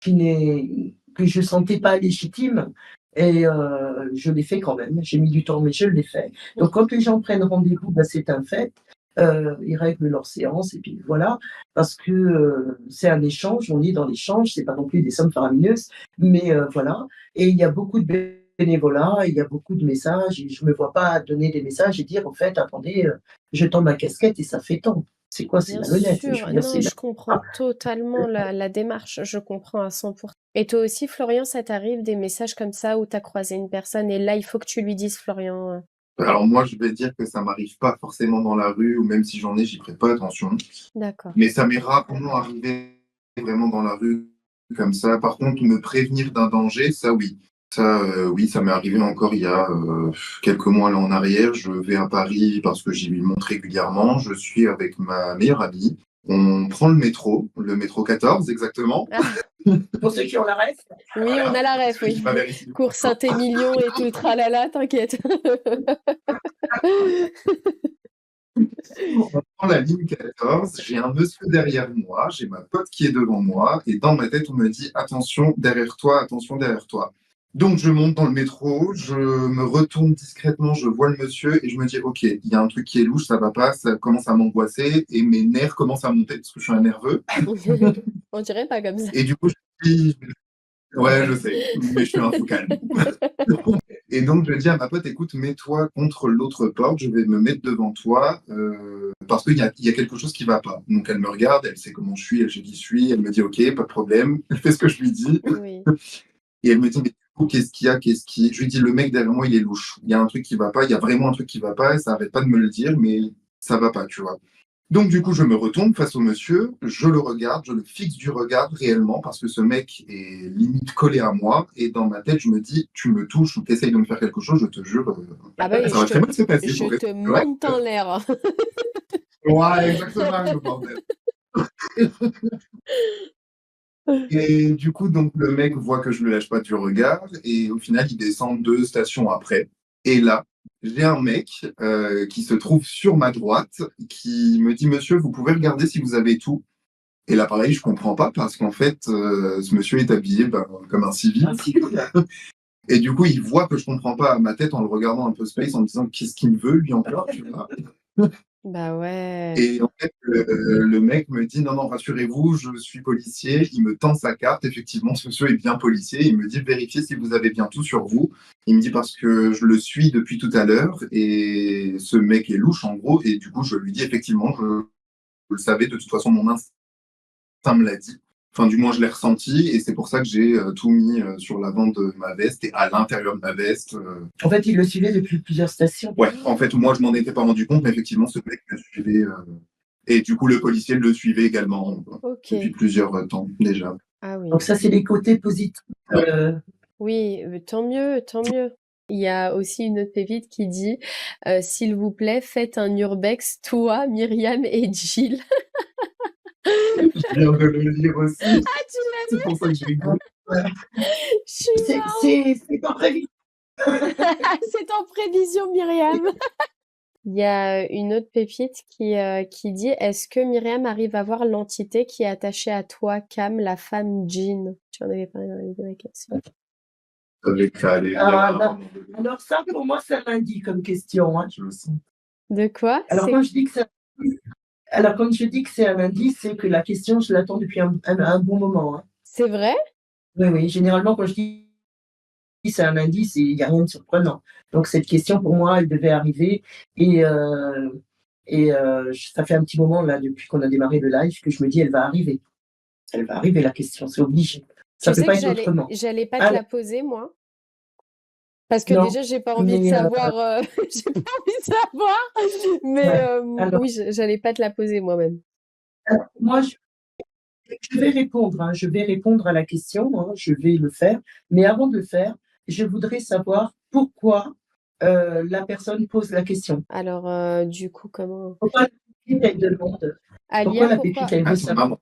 que je sentais pas légitime et je l'ai fait quand même. J'ai mis du temps, mais je l'ai fait. Mmh. Donc quand les gens prennent rendez-vous, bah, c'est un fait. Ils règlent leur séance et puis voilà. Parce que, c'est un échange, on est dans l'échange, c'est pas non plus des sommes faramineuses. Mais voilà et il y a beaucoup de bénévolat, il y a beaucoup de messages et je me vois pas donner des messages et dire: «En fait, attendez, je tends ma casquette et ça fait tant». C'est quoi? C'est Bien malhonnête. Je sûr, veux dire, non, c'est je comprends totalement la démarche, je comprends à 100. Et toi aussi, Florian, ça t'arrive des messages comme ça où tu as croisé une personne et là, il faut que tu lui dises, Florian, Alors moi, je vais dire que ça m'arrive pas forcément dans la rue, ou même si j'en ai, j'y prête pas attention. d'accord. Mais ça m'est rarement arrivé vraiment dans la rue comme ça. Par contre, me prévenir d'un danger, ça oui. Ça, oui, ça m'est arrivé encore il y a quelques mois là en arrière. Je vais à Paris parce que j'y monte régulièrement. Je suis avec ma meilleure amie. On prend le métro 14 exactement. Ah, pour ceux qui ont la ref. oui, on Voilà, a la parce ref, que j'ai oui. pas vérifié. Cours Saint-Émilion et tout le tralala, t'inquiète. On prend la ligne 14, j'ai un monsieur derrière moi, j'ai ma pote qui est devant moi, et dans ma tête, on me dit attention derrière toi. Donc je monte dans le métro, je me retourne discrètement, je vois le monsieur et je me dis ok, il y a un truc qui est louche, ça va pas, ça commence à m'angoisser et mes nerfs commencent à monter parce que je suis un nerveux. On dirait pas comme ça. Et du coup, je dis ouais, je sais, mais je suis un fou calme. Et donc, je dis à ma pote, écoute, mets-toi contre l'autre porte, je vais me mettre devant toi, parce qu'il y a quelque chose qui va pas. Donc, elle me regarde, elle sait comment je suis, elle sait qui je suis, elle me dit, ok, pas de problème, elle fait ce que je lui dis. Oui, Et elle me dit, mais du coup, qu'est-ce qu'il y a, Je lui dis, le mec derrière moi, il est louche. Il y a un truc qui va pas, il y a vraiment un truc qui va pas, et ça arrête pas de me le dire, mais ça va pas, tu vois. Donc, du coup, je me retourne face au monsieur, je le regarde, je le fixe du regard réellement, parce que ce mec est limite collé à moi, et dans ma tête, je me dis, tu me touches ou tu essayes de me faire quelque chose, je te jure, ah bah oui, ça va très mal se passer je pour te rester correct. monte en l'air. Ouais, exactement, le bordel. Et du coup, donc, le mec voit que je le lâche pas du regard, et au final, il descend 2 stations après. Et là, j'ai un mec qui se trouve sur ma droite, qui me dit, monsieur, vous pouvez regarder si vous avez tout. Et là, pareil, je comprends pas parce qu'en fait, ce monsieur est habillé comme un civil. Et du coup, il voit que je comprends pas à ma tête en le regardant un peu space, en me disant qu'est-ce qu'il me veut, lui encore, tu vois. Bah ouais. Et en fait, le mec me dit non, non, rassurez-vous, je suis policier. Il me tend sa carte. Effectivement, ce monsieur est bien policier. Il me dit vérifiez si vous avez bien tout sur vous. Il me dit parce que je le suis depuis tout à l'heure et ce mec est louche en gros. Et du coup, je lui dis effectivement, je le savais, de toute façon, mon instinct me l'a dit. Enfin, du moins, je l'ai ressenti et c'est pour ça que j'ai tout mis sur l'avant de ma veste et à l'intérieur de ma veste. En fait, il le suivait depuis plusieurs stations. Ouais, en fait, moi, je m'en étais pas rendu compte, mais effectivement, ce mec me suivait. Et du coup, le policier le suivait également depuis OK. plusieurs temps déjà. Ah oui. Donc ça, c'est les côtés positifs, Ouais. Oui, tant mieux, tant mieux. Il y a aussi une autre pépite qui dit s'il vous plaît, faites un urbex, toi, Myriam et Jill. Je viens de le lire aussi. Ah, tu l'as C'est pour ça que je rigole. Ouais. Je suis C'est marrante. c'est pas prévu. C'est en prévision, Myriam. Il y a une autre pépite qui dit est-ce que Myriam arrive à voir l'entité qui est attachée à toi, Cam, la femme Jean? Tu en avais parlé dans la vidéo avec Cassie. Avec ça, les Alors ça, pour moi, c'est un lundi comme question, hein, je me sens. De quoi? Alors quand je dis que c'est alors quand je dis que c'est un indice, c'est que la question, je l'attends depuis un bon moment, hein. C'est vrai? Oui, oui, généralement quand je dis c'est un indice, il y a rien de surprenant. Donc cette question pour moi, elle devait arriver et ça fait un petit moment là, depuis qu'on a démarré le live, que je me dis: «Elle va arriver. Elle va arriver la question, c'est obligé. Ça Tu peut sais pas que être autrement». j'allais pas te Alors la poser, moi. Parce que non, déjà, j'ai pas envie de mais savoir, j'ai pas envie de savoir, mais ouais, alors oui, j'allais pas te la poser moi-même. moi je vais répondre, hein, je vais répondre à la question, hein, je vais le faire. Mais avant de le faire, je voudrais savoir pourquoi, la personne pose la question. Alors, du coup, comment? Pourquoi la pépite, elle demande? Pourquoi Alia, la pépite, pourquoi? elle veut à son savoir? maman.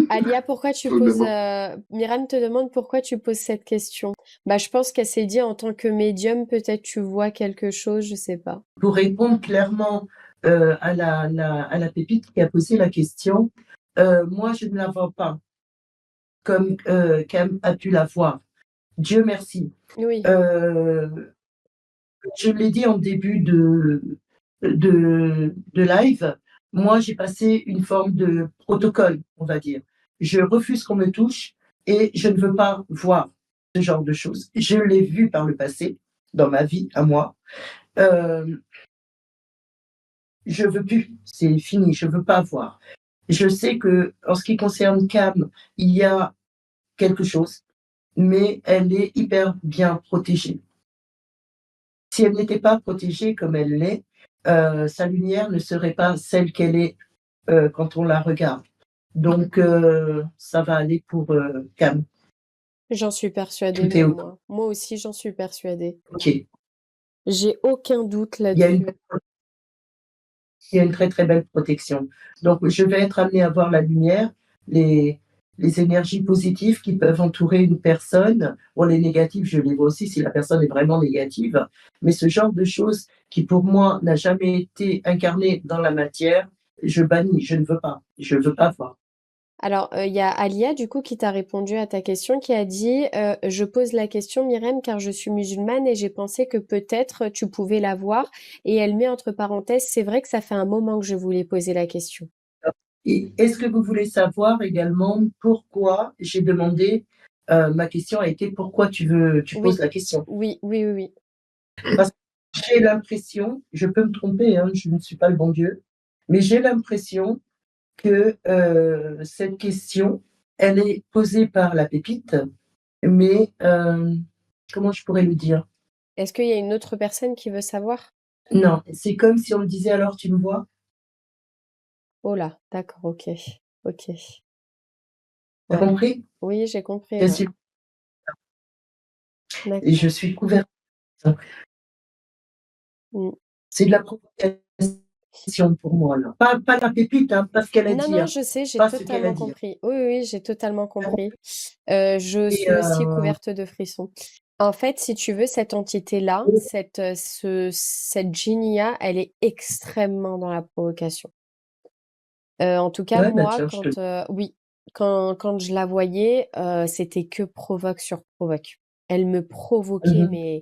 Alia, pourquoi tu Faut poses, demander. Myriam te demande pourquoi tu poses cette question. Bah, je pense qu'elle s'est dit en tant que médium, peut-être tu vois quelque chose, je sais pas. Pour répondre clairement, à la pépite qui a posé la question, moi je ne la vois pas comme, Cam a pu la voir. Dieu merci. Oui, Heu Je l'ai dit en début de live, moi j'ai passé une forme de protocole, on va dire. Je refuse qu'on me touche et je ne veux pas voir ce genre de choses. Je l'ai vu par le passé, dans ma vie à moi. Hem, je veux plus, c'est fini, je veux pas voir. Je sais qu'en ce qui concerne Cam, il y a quelque chose, mais elle est hyper bien protégée. Si elle n'était pas protégée comme elle l'est, sa lumière ne serait pas celle qu'elle est, quand on la regarde. Donc ça va aller pour, Cam. j'en suis persuadée, Tout est même OK. moi. Moi aussi, j'en suis persuadée. OK. J'ai aucun doute Il y a une là-dessus. il y a une très, très belle protection. Donc je vais être amenée à voir la lumière, les les énergies positives qui peuvent entourer une personne. Bon, les négatives, je les vois aussi si la personne est vraiment négative, mais ce genre de choses qui, pour moi, n'a jamais été incarné dans la matière, je bannis, je ne veux pas voir. Alors, il y a Alia, du coup, qui t'a répondu à ta question, qui a dit je pose la question, Myrène, car je suis musulmane et j'ai pensé que peut-être tu pouvais la voir. Et elle met entre parenthèses c'est vrai que ça fait un moment que je voulais poser la question. Et est-ce que vous voulez savoir également pourquoi j'ai demandé, ma question a été: «Pourquoi tu poses Oui, la question?» oui, oui, oui, oui. Parce que j'ai l'impression, je peux me tromper, hein, je ne suis pas le bon Dieu, mais j'ai l'impression que, cette question, elle est posée par la pépite, mais, comment je pourrais le dire? Est-ce qu'il y a une autre personne qui veut savoir? Non, c'est comme si on me disait: «Alors tu me vois?» Oh là, d'accord, OK. OK. Tu as Ouais. compris? Oui, j'ai compris, Je ouais. suis et je D'accord. suis couverte. Mmh. C'est de la provocation pour moi là. Pas la pépite, hein, pas ce qu'elle a Non, dit, non, hein, je sais, j'ai pas ce qu'elle a totalement dit, hein. compris. Oui, oui, oui, j'ai totalement compris. Je Et suis aussi couverte de frissons. En fait, si tu veux, cette entité-là, cette Jinia, elle est extrêmement dans la provocation. En tout cas, ouais, bah, moi, tiens, je te oui, quand je la voyais, c'était que provoque sur provoque. Elle me provoquait, mmh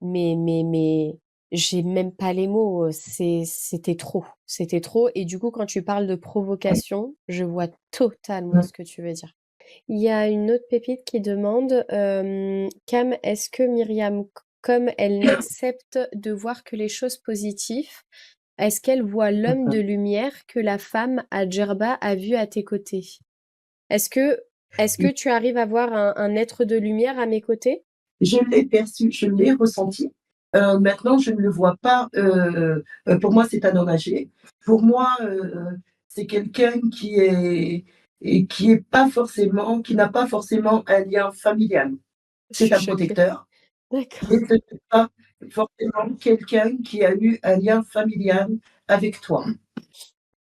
mais j'ai même pas les mots, c'était trop et du coup, quand tu parles de provocation, je vois totalement mh. ce que tu veux dire. Il y a une autre pépite qui demande, Cam, est-ce que Myriam, comme elle n'accepte de voir que les choses positives, est-ce qu'elle voit l'homme de lumière que la femme à Djerba a vu à tes côtés? Est-ce que est-ce que tu arrives à voir un être de lumière à mes côtés? Je l'ai perçu, je l'ai ressenti. Maintenant, je ne le vois pas, pour moi, c'est un homme âgé. Pour moi, c'est quelqu'un qui est et qui n'a pas forcément un lien familial. Je c'est suis un choquée. protecteur, D'accord. mais ce n'est pas forcément quelqu'un qui a eu un lien familial avec toi.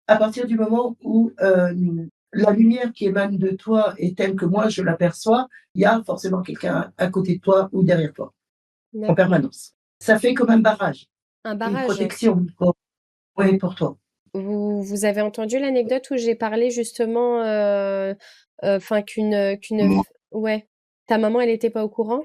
À partir du moment où, la lumière qui émane de toi est telle que moi je l'aperçois, il y a forcément quelqu'un à côté de toi ou derrière toi, en D'accord. permanence. Ça fait comme un barrage, Un une barrage. protection pour ouais, pour toi. Vous avez entendu l'anecdote où j'ai parlé justement, enfin Moi, ouais. Ta maman, elle était pas au courant?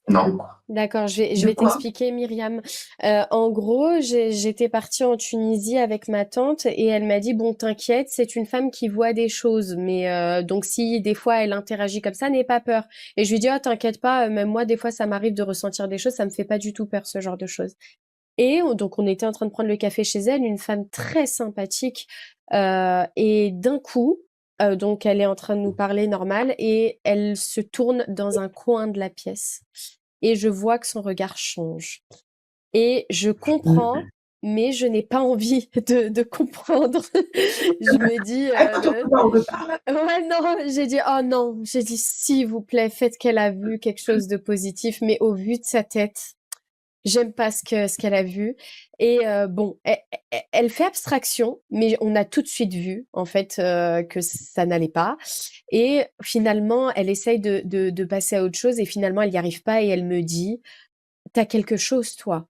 non. D'accord, je De vais quoi? t'expliquer, Myriam. En gros, j'étais partie en Tunisie avec ma tante et elle m'a dit, bon, t'inquiète, c'est une femme qui voit des choses, mais donc si des fois elle interagit comme ça, n'aie pas peur. Et je lui dis, oh, t'inquiète pas, même moi, des fois, ça m'arrive de ressentir des choses, ça me fait pas du tout peur, ce genre de choses. Et donc, on était en train de prendre le café chez elle, une femme très sympathique, et d'un coup, donc elle est en train de nous parler normal et elle se tourne dans un coin de la pièce et je vois que son regard change. Et je comprends, Mmh. mais je n'ai pas envie de comprendre. Je me dis, Attends, on reparle? ouais, non, j'ai dit, oh non, j'ai dit, s'il vous plaît, faites qu'elle a vu quelque chose de positif, mais au vu de sa tête, j'aime pas ce qu'elle a vu. Et bon, elle fait abstraction, mais on a tout de suite vu, en fait, que ça n'allait pas. Et finalement, elle essaye de passer à autre chose et finalement, elle n'y arrive pas et elle me dit, t'as quelque chose, toi.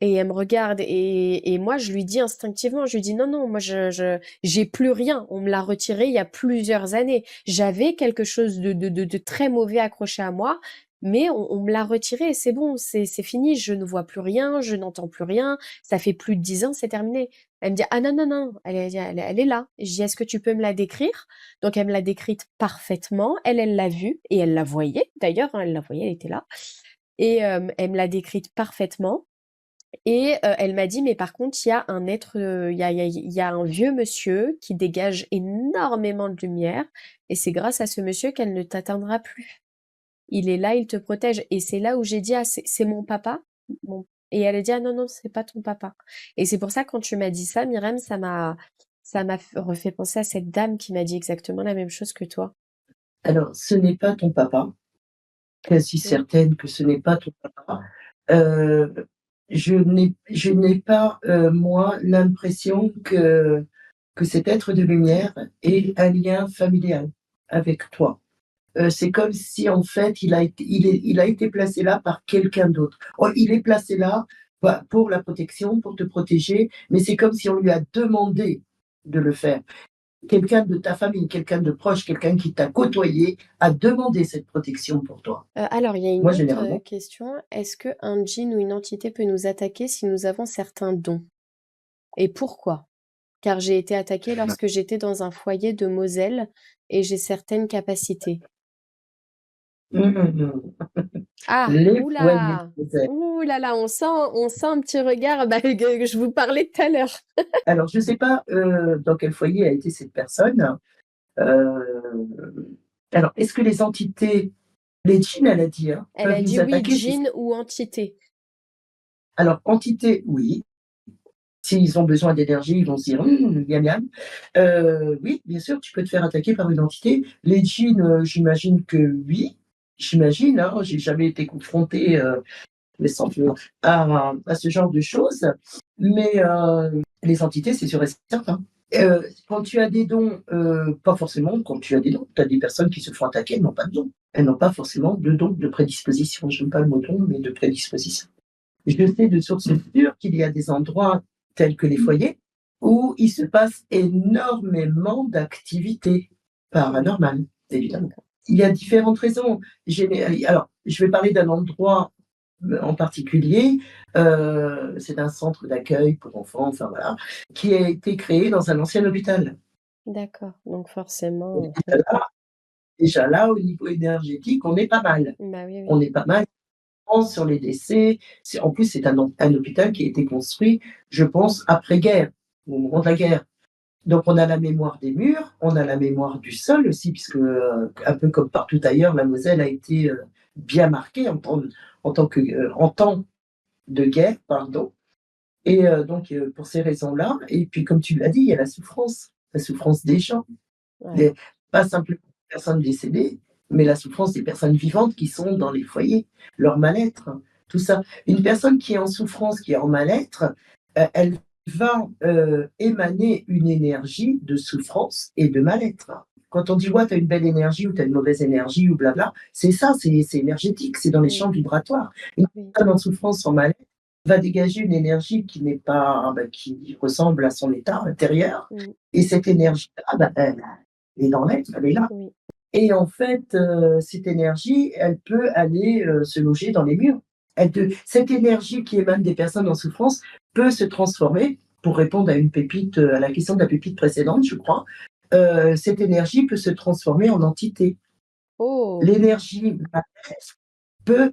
Et elle me regarde et moi, je lui dis instinctivement, je lui dis, non, non, moi, j'ai plus rien. On me l'a retiré il y a plusieurs années. J'avais quelque chose de très mauvais accroché à moi, mais on me l'a retiré et c'est bon, c'est fini. Je ne vois plus rien, je n'entends plus rien. Ça fait plus de 10 ans, c'est terminé. Elle me dit, ah non, non, non, elle est là. Je dis, est-ce que tu peux me la décrire? Donc, elle me l'a décrite parfaitement. Elle l'a vue et elle la voyait. D'ailleurs, hein, elle la voyait, elle était là. Et elle me l'a décrite parfaitement. Et elle m'a dit: «Mais par contre, il y a un être, il y a un vieux monsieur qui dégage énormément de lumière et c'est grâce à ce monsieur qu'elle ne t'atteindra plus. Il est là, il te protège» et c'est là où j'ai dit: «Ah, c'est mon papa?» Mon et elle a dit: «Ah non, non, c'est pas ton papa» et c'est pour ça quand tu m'as dit ça, Myrem, ça m'a f refait penser à cette dame qui m'a dit exactement la même chose que toi. Alors, ce n'est pas ton papa, quasi Mmh. certaine que ce n'est pas ton papa. Heu, je n'ai pas, moi, l'impression que cet être de lumière ait un lien familial avec toi. C'est comme si en fait il a été placé là par quelqu'un d'autre. Oh, il est placé là, bah, pour la protection, pour te protéger, mais c'est comme si on lui a demandé de le faire. Quelqu'un de ta famille, quelqu'un de proche, quelqu'un qui t'a côtoyé a demandé cette protection pour toi. Alors il y a une Moi autre, généralement question. Est-ce qu'un djinn ou une entité peut nous attaquer si nous avons certains dons et pourquoi? Car j'ai été attaquée lorsque j'étais dans un foyer de Moselle et j'ai certaines capacités. mmh, Ah! les Ouh foyers de là! Moselle. Ouh là là, on sent un petit regard, bah, que je vous parlais tout à l'heure. Alors je ne sais pas, dans quel foyer a été cette personne. Alors est-ce que les entités les djinns, elle a dit, hein, Elle peuvent a dit nous oui, attaquer si djinn ou entité. alors entité, oui. S'ils ont besoin d'énergie, ils vont se dire: miam miam». Oui, bien sûr, tu peux te faire attaquer par une entité. Les djinns, j'imagine que oui. J'imagine, hein, j'ai jamais été confrontée, mais sans à ce genre de choses. Mais, les entités, c'est sûr et certain. Quand tu as des dons, pas forcément quand tu as des dons. Tu as des personnes qui se font attaquer, elles n'ont pas de dons. Elles n'ont pas forcément de dons, de prédisposition. J'aime pas le mot don, mais de prédisposition. Je sais de sources sûres qu'il y a des endroits tels que les foyers où il se passe énormément d'activités paranormales, évidemment. D'accord. Il y a différentes raisons. Alors, je vais parler d'un endroit en particulier. C'est un centre d'accueil pour enfants, enfin voilà, qui a été créé dans un ancien hôpital. D'accord, donc forcément, Déjà là, déjà là, au niveau énergétique, on est pas mal. bah, oui, oui. On est pas mal sur les décès. En plus, c'est un hôpital qui a été construit, je pense, après-guerre, au moment de la guerre. Donc, on a la mémoire des murs, on a la mémoire du sol aussi, puisque, un peu comme partout ailleurs, la Moselle a été bien marquée en temps de guerre, pardon. Et donc, pour ces raisons-là, et puis comme tu l'as dit, il y a la souffrance des gens, Ouais. les, pas simplement des personnes décédées, mais la souffrance des personnes vivantes qui sont dans les foyers, leur mal-être, tout ça. Une personne qui est en souffrance, qui est en mal-être, elle va émaner une énergie de souffrance et de mal-être. Quand on dit ouais, tu as une belle énergie ou tu as une mauvaise énergie ou blabla, c'est ça, c'est énergétique, c'est dans les champs vibratoires. Une personne en souffrance, en mal-être, va dégager une énergie qui n'est pas, qui ressemble à son état intérieur. Et cette énergie-là, elle est dans l'être, elle est là. Et en fait, cette énergie, elle peut aller se loger dans les murs. Cette énergie qui émane des personnes en souffrance peut se transformer, pour répondre à à la question de la pépite précédente, je crois, cette énergie peut se transformer en entité. L'énergie peut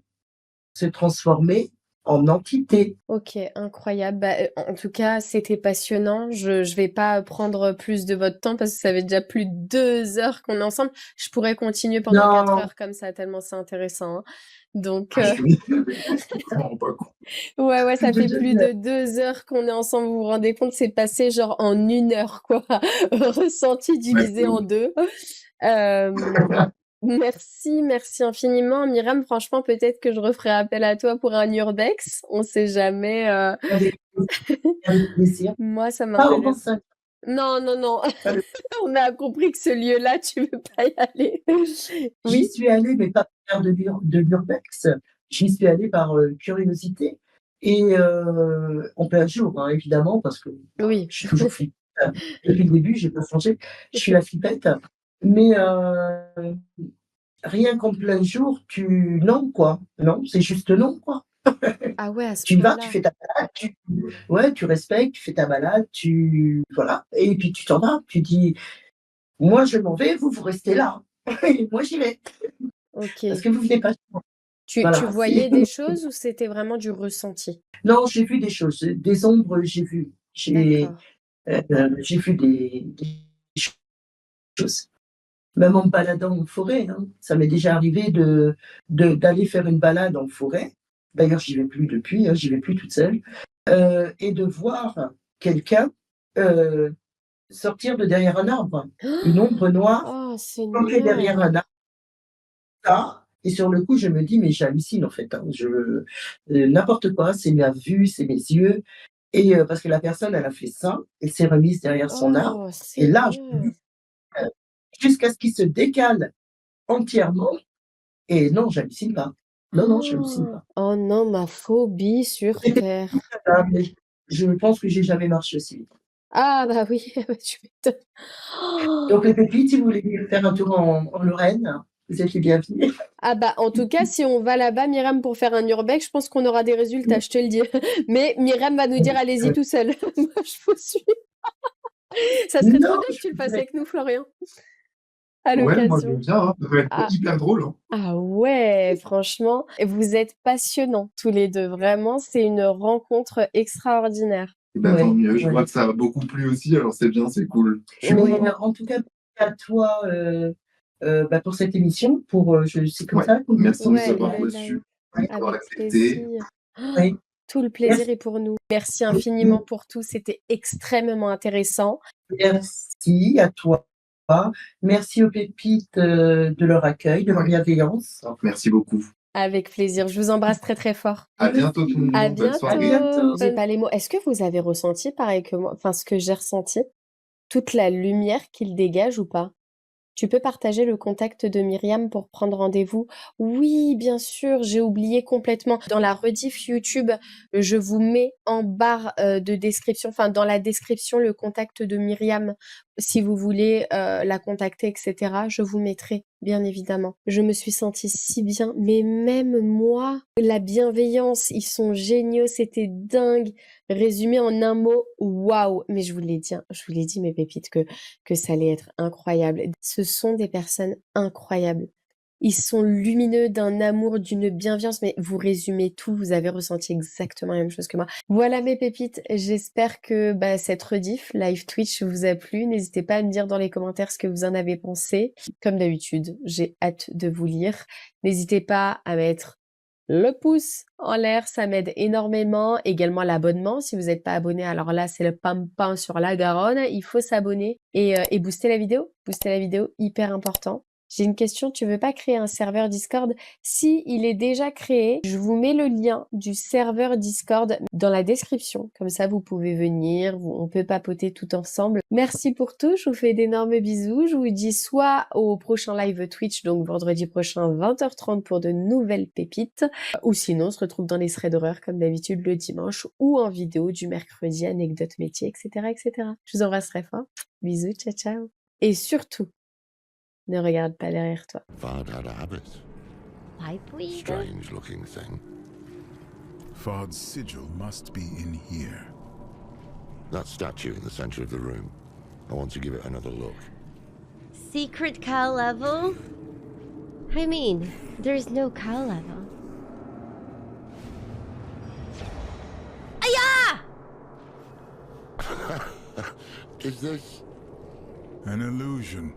se transformer en entité. Ok, incroyable. Bah, en tout cas, c'était passionnant. Je vais pas prendre plus de votre temps parce que ça fait déjà plus de 2 heures qu'on est ensemble. Je pourrais continuer pendant 4 heures comme ça, tellement c'est intéressant, hein. Donc, ouais, ça fait plus de 2 heures qu'on est ensemble. Vous vous rendez compte, c'est passé genre en 1 heure, quoi. Ressenti divisé en 2. Merci infiniment, Myriam. Franchement, peut-être que je referai appel à toi pour un urbex. On sait jamais. Avec plaisir. Moi, ça Pas au m'intéresse. Mont-Saint. Non. On a compris que ce lieu-là, tu veux pas y aller. J'y suis allée, mais pas pour faire de l'urbex. J'y suis allée par curiosité et en plein jour, hein, évidemment, parce que je suis toujours flippette. Depuis le début, j'ai pas changé. Je suis la flippette. Mais rien qu'en plein jour, non, quoi. Non, c'est juste non, quoi. Ah ouais, à ce Tu vas, point-là. tu fais ta balade, tu respectes, tu fais ta balade, voilà, et puis tu t'en vas. Tu dis, moi je m'en vais, vous restez là. Et moi j'y vais. Ok. Parce que vous venez pas. Tu Voilà, voyais des choses ou c'était vraiment du ressenti? Non, j'ai vu des choses, des ombres, j'ai vu. J'ai vu des choses. Même en me baladant en forêt, hein. Ça m'est déjà arrivé d'aller faire une balade en forêt. D'ailleurs, j'y vais plus depuis, hein, j'y vais plus toute seule. Et de voir quelqu'un sortir de derrière un arbre. Une ombre noire planquée derrière un arbre. Et sur le coup, je me dis, mais j'hallucine en fait, hein. N'importe quoi, c'est ma vue, c'est mes yeux. Et parce que la personne, elle a fait ça, elle s'est remise derrière son arbre. Et là, je me dis, jusqu'à ce qu'il se décale entièrement. Et non, j'hallucine pas. Non, j'hallucine pas. Oh non, ma phobie sur terre. Mais je pense que j'ai jamais marché aussi vite. Ah bah oui, tu m'étonnes. Donc les pépites, si vous voulez venir faire un tour en Lorraine, vous êtes les bienvenus. Ah bah en tout cas, si on va là-bas, Myriam, pour faire un urbex, je pense qu'on aura des résultats, je te le dis. Mais Myriam va nous dire, allez-y tout seul. Moi, je vous suis. Ça serait trop bien que tu le fasses avec nous, Florian. À Ouais, moi je veux l'occasion. bien, hein. Ça va être hyper drôle, hein. Ah ouais, franchement, vous êtes passionnants tous les deux. Vraiment, c'est une rencontre extraordinaire. Et bah, tant mieux, je vois que ça a beaucoup plu aussi, alors c'est bien, c'est cool. En tout cas, à toi pour cette émission, c'est comme ça qu'on dit. Merci de nous avoir reçus, d'avoir accepté. Plaisir. Tout le plaisir est pour nous. Merci infiniment pour tout, c'était extrêmement intéressant. Merci à toi. Merci aux pépites de leur accueil, de leur bienveillance. Merci beaucoup. Avec plaisir. Je vous embrasse très très fort. À bientôt tout le monde. À Bonne bientôt. soirée. J'ai pas les mots. Est-ce que vous avez ressenti pareil que moi, enfin ce que j'ai ressenti, toute la lumière qu'il dégage ou pas? Tu peux partager le contact de Myriam pour prendre rendez-vous? Oui, bien sûr, j'ai oublié complètement. Dans la rediff YouTube, je vous mets en barre de description, enfin dans la description, le contact de Myriam. Si vous voulez la contacter, etc., je vous mettrai, bien évidemment. Je me suis sentie si bien, mais même moi, la bienveillance, ils sont géniaux, c'était dingue. Résumé en un mot, waouh! Mais je vous l'ai dit, hein, mes pépites, que ça allait être incroyable. Ce sont des personnes incroyables. Ils sont lumineux d'un amour, d'une bienveillance, mais vous résumez tout, vous avez ressenti exactement la même chose que moi. Voilà mes pépites, j'espère que cette rediff live Twitch vous a plu. N'hésitez pas à me dire dans les commentaires ce que vous en avez pensé. Comme d'habitude, j'ai hâte de vous lire. N'hésitez pas à mettre le pouce en l'air, ça m'aide énormément. Également l'abonnement, si vous n'êtes pas abonné, alors là c'est le pam-pam sur la Garonne. Il faut s'abonner et booster la vidéo. Booster la vidéo, hyper important. J'ai une question, tu veux pas créer un serveur Discord? Si il est déjà créé, je vous mets le lien du serveur Discord dans la description. Comme ça, vous pouvez venir, on peut papoter tout ensemble. Merci pour tout, je vous fais d'énormes bisous. Je vous dis soit au prochain live Twitch, donc vendredi prochain 20h30 pour de nouvelles pépites, ou sinon on se retrouve dans les threads d'horreur comme d'habitude le dimanche ou en vidéo du mercredi, anecdotes métiers, etc., etc. Je vous embrasse très fort. Bisous, ciao, ciao. Et surtout, ne regarde pas derrière toi. Fard had a habit. Pipe weed? Strange looking thing. Fard's sigil must be in here. That statue in the center of the room. I want to give it another look. Secret cow level? I mean, there's no cow level. Aya! Is this? An illusion.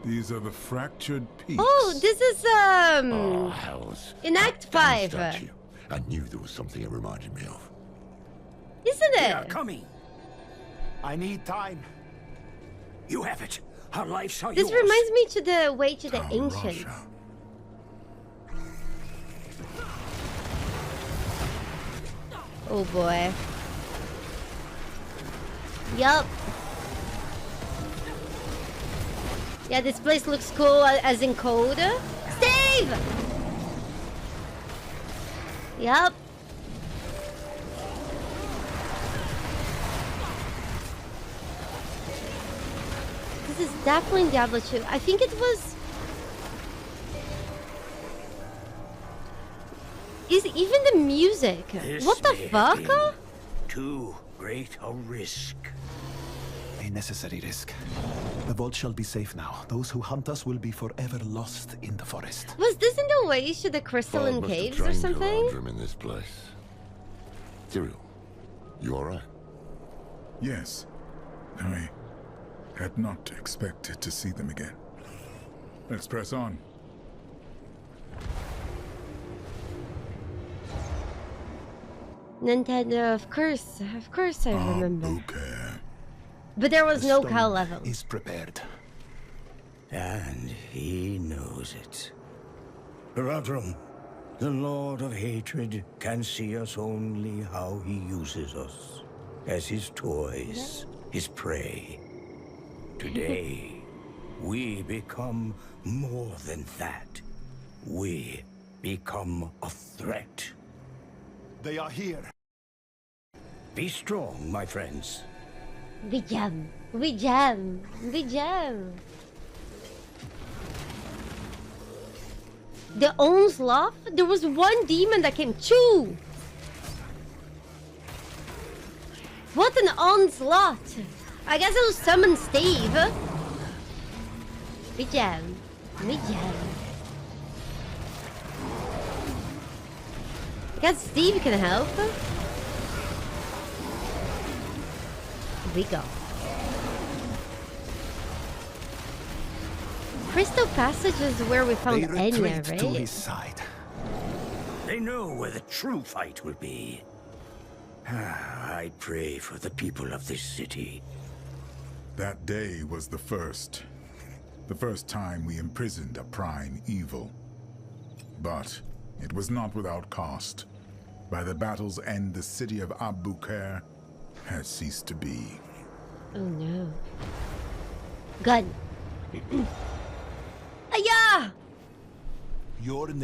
These are the fractured peaks. Oh, this is Oh, hells. in Act Damn 5, statue. I knew there was something it reminded me of. isn't They are it? coming. I need time. You have it. Our lives are This yours. reminds me to the way to the Our ancients. Russia. Oh boy. Yup. Yeah, this place looks cool as in code. Steve! Yup. This is definitely Diablo 2. I think it was... Is even the music? This What the may have fuck? been too great a risk. A necessary risk. The vault shall be safe now. Those who hunt us will be forever lost in the forest. Was this in the way to the crystalline Fard must have caves or trained something? Galadrim in this place. Cyril, you alright? Yes. I had not expected to see them again. Let's press on. Nintendo, of course I remember. Bouquet. But there was The no stone cow level. is prepared. And he knows it. Radrum, the Lord of Hatred, can see us only how he uses us. As his toys, his prey. Today, we become more than that. We become a threat. They are here. Be strong, my friends. We jam. We jam. We jam. The onslaught? There was one demon that came. Two! What an onslaught! I guess it'll summon Steve. We jam. We jam. I guess Steve can help. We go. Crystal Passage is where we found They Enya, retreat to right? his side. They know where the true fight will be. I pray for the people of this city. That day was the first. The first time we imprisoned a prime evil. But it was not without cost. By the battle's end, the city of Abuker has ceased to be. Oh no. Gun. Aya! Your name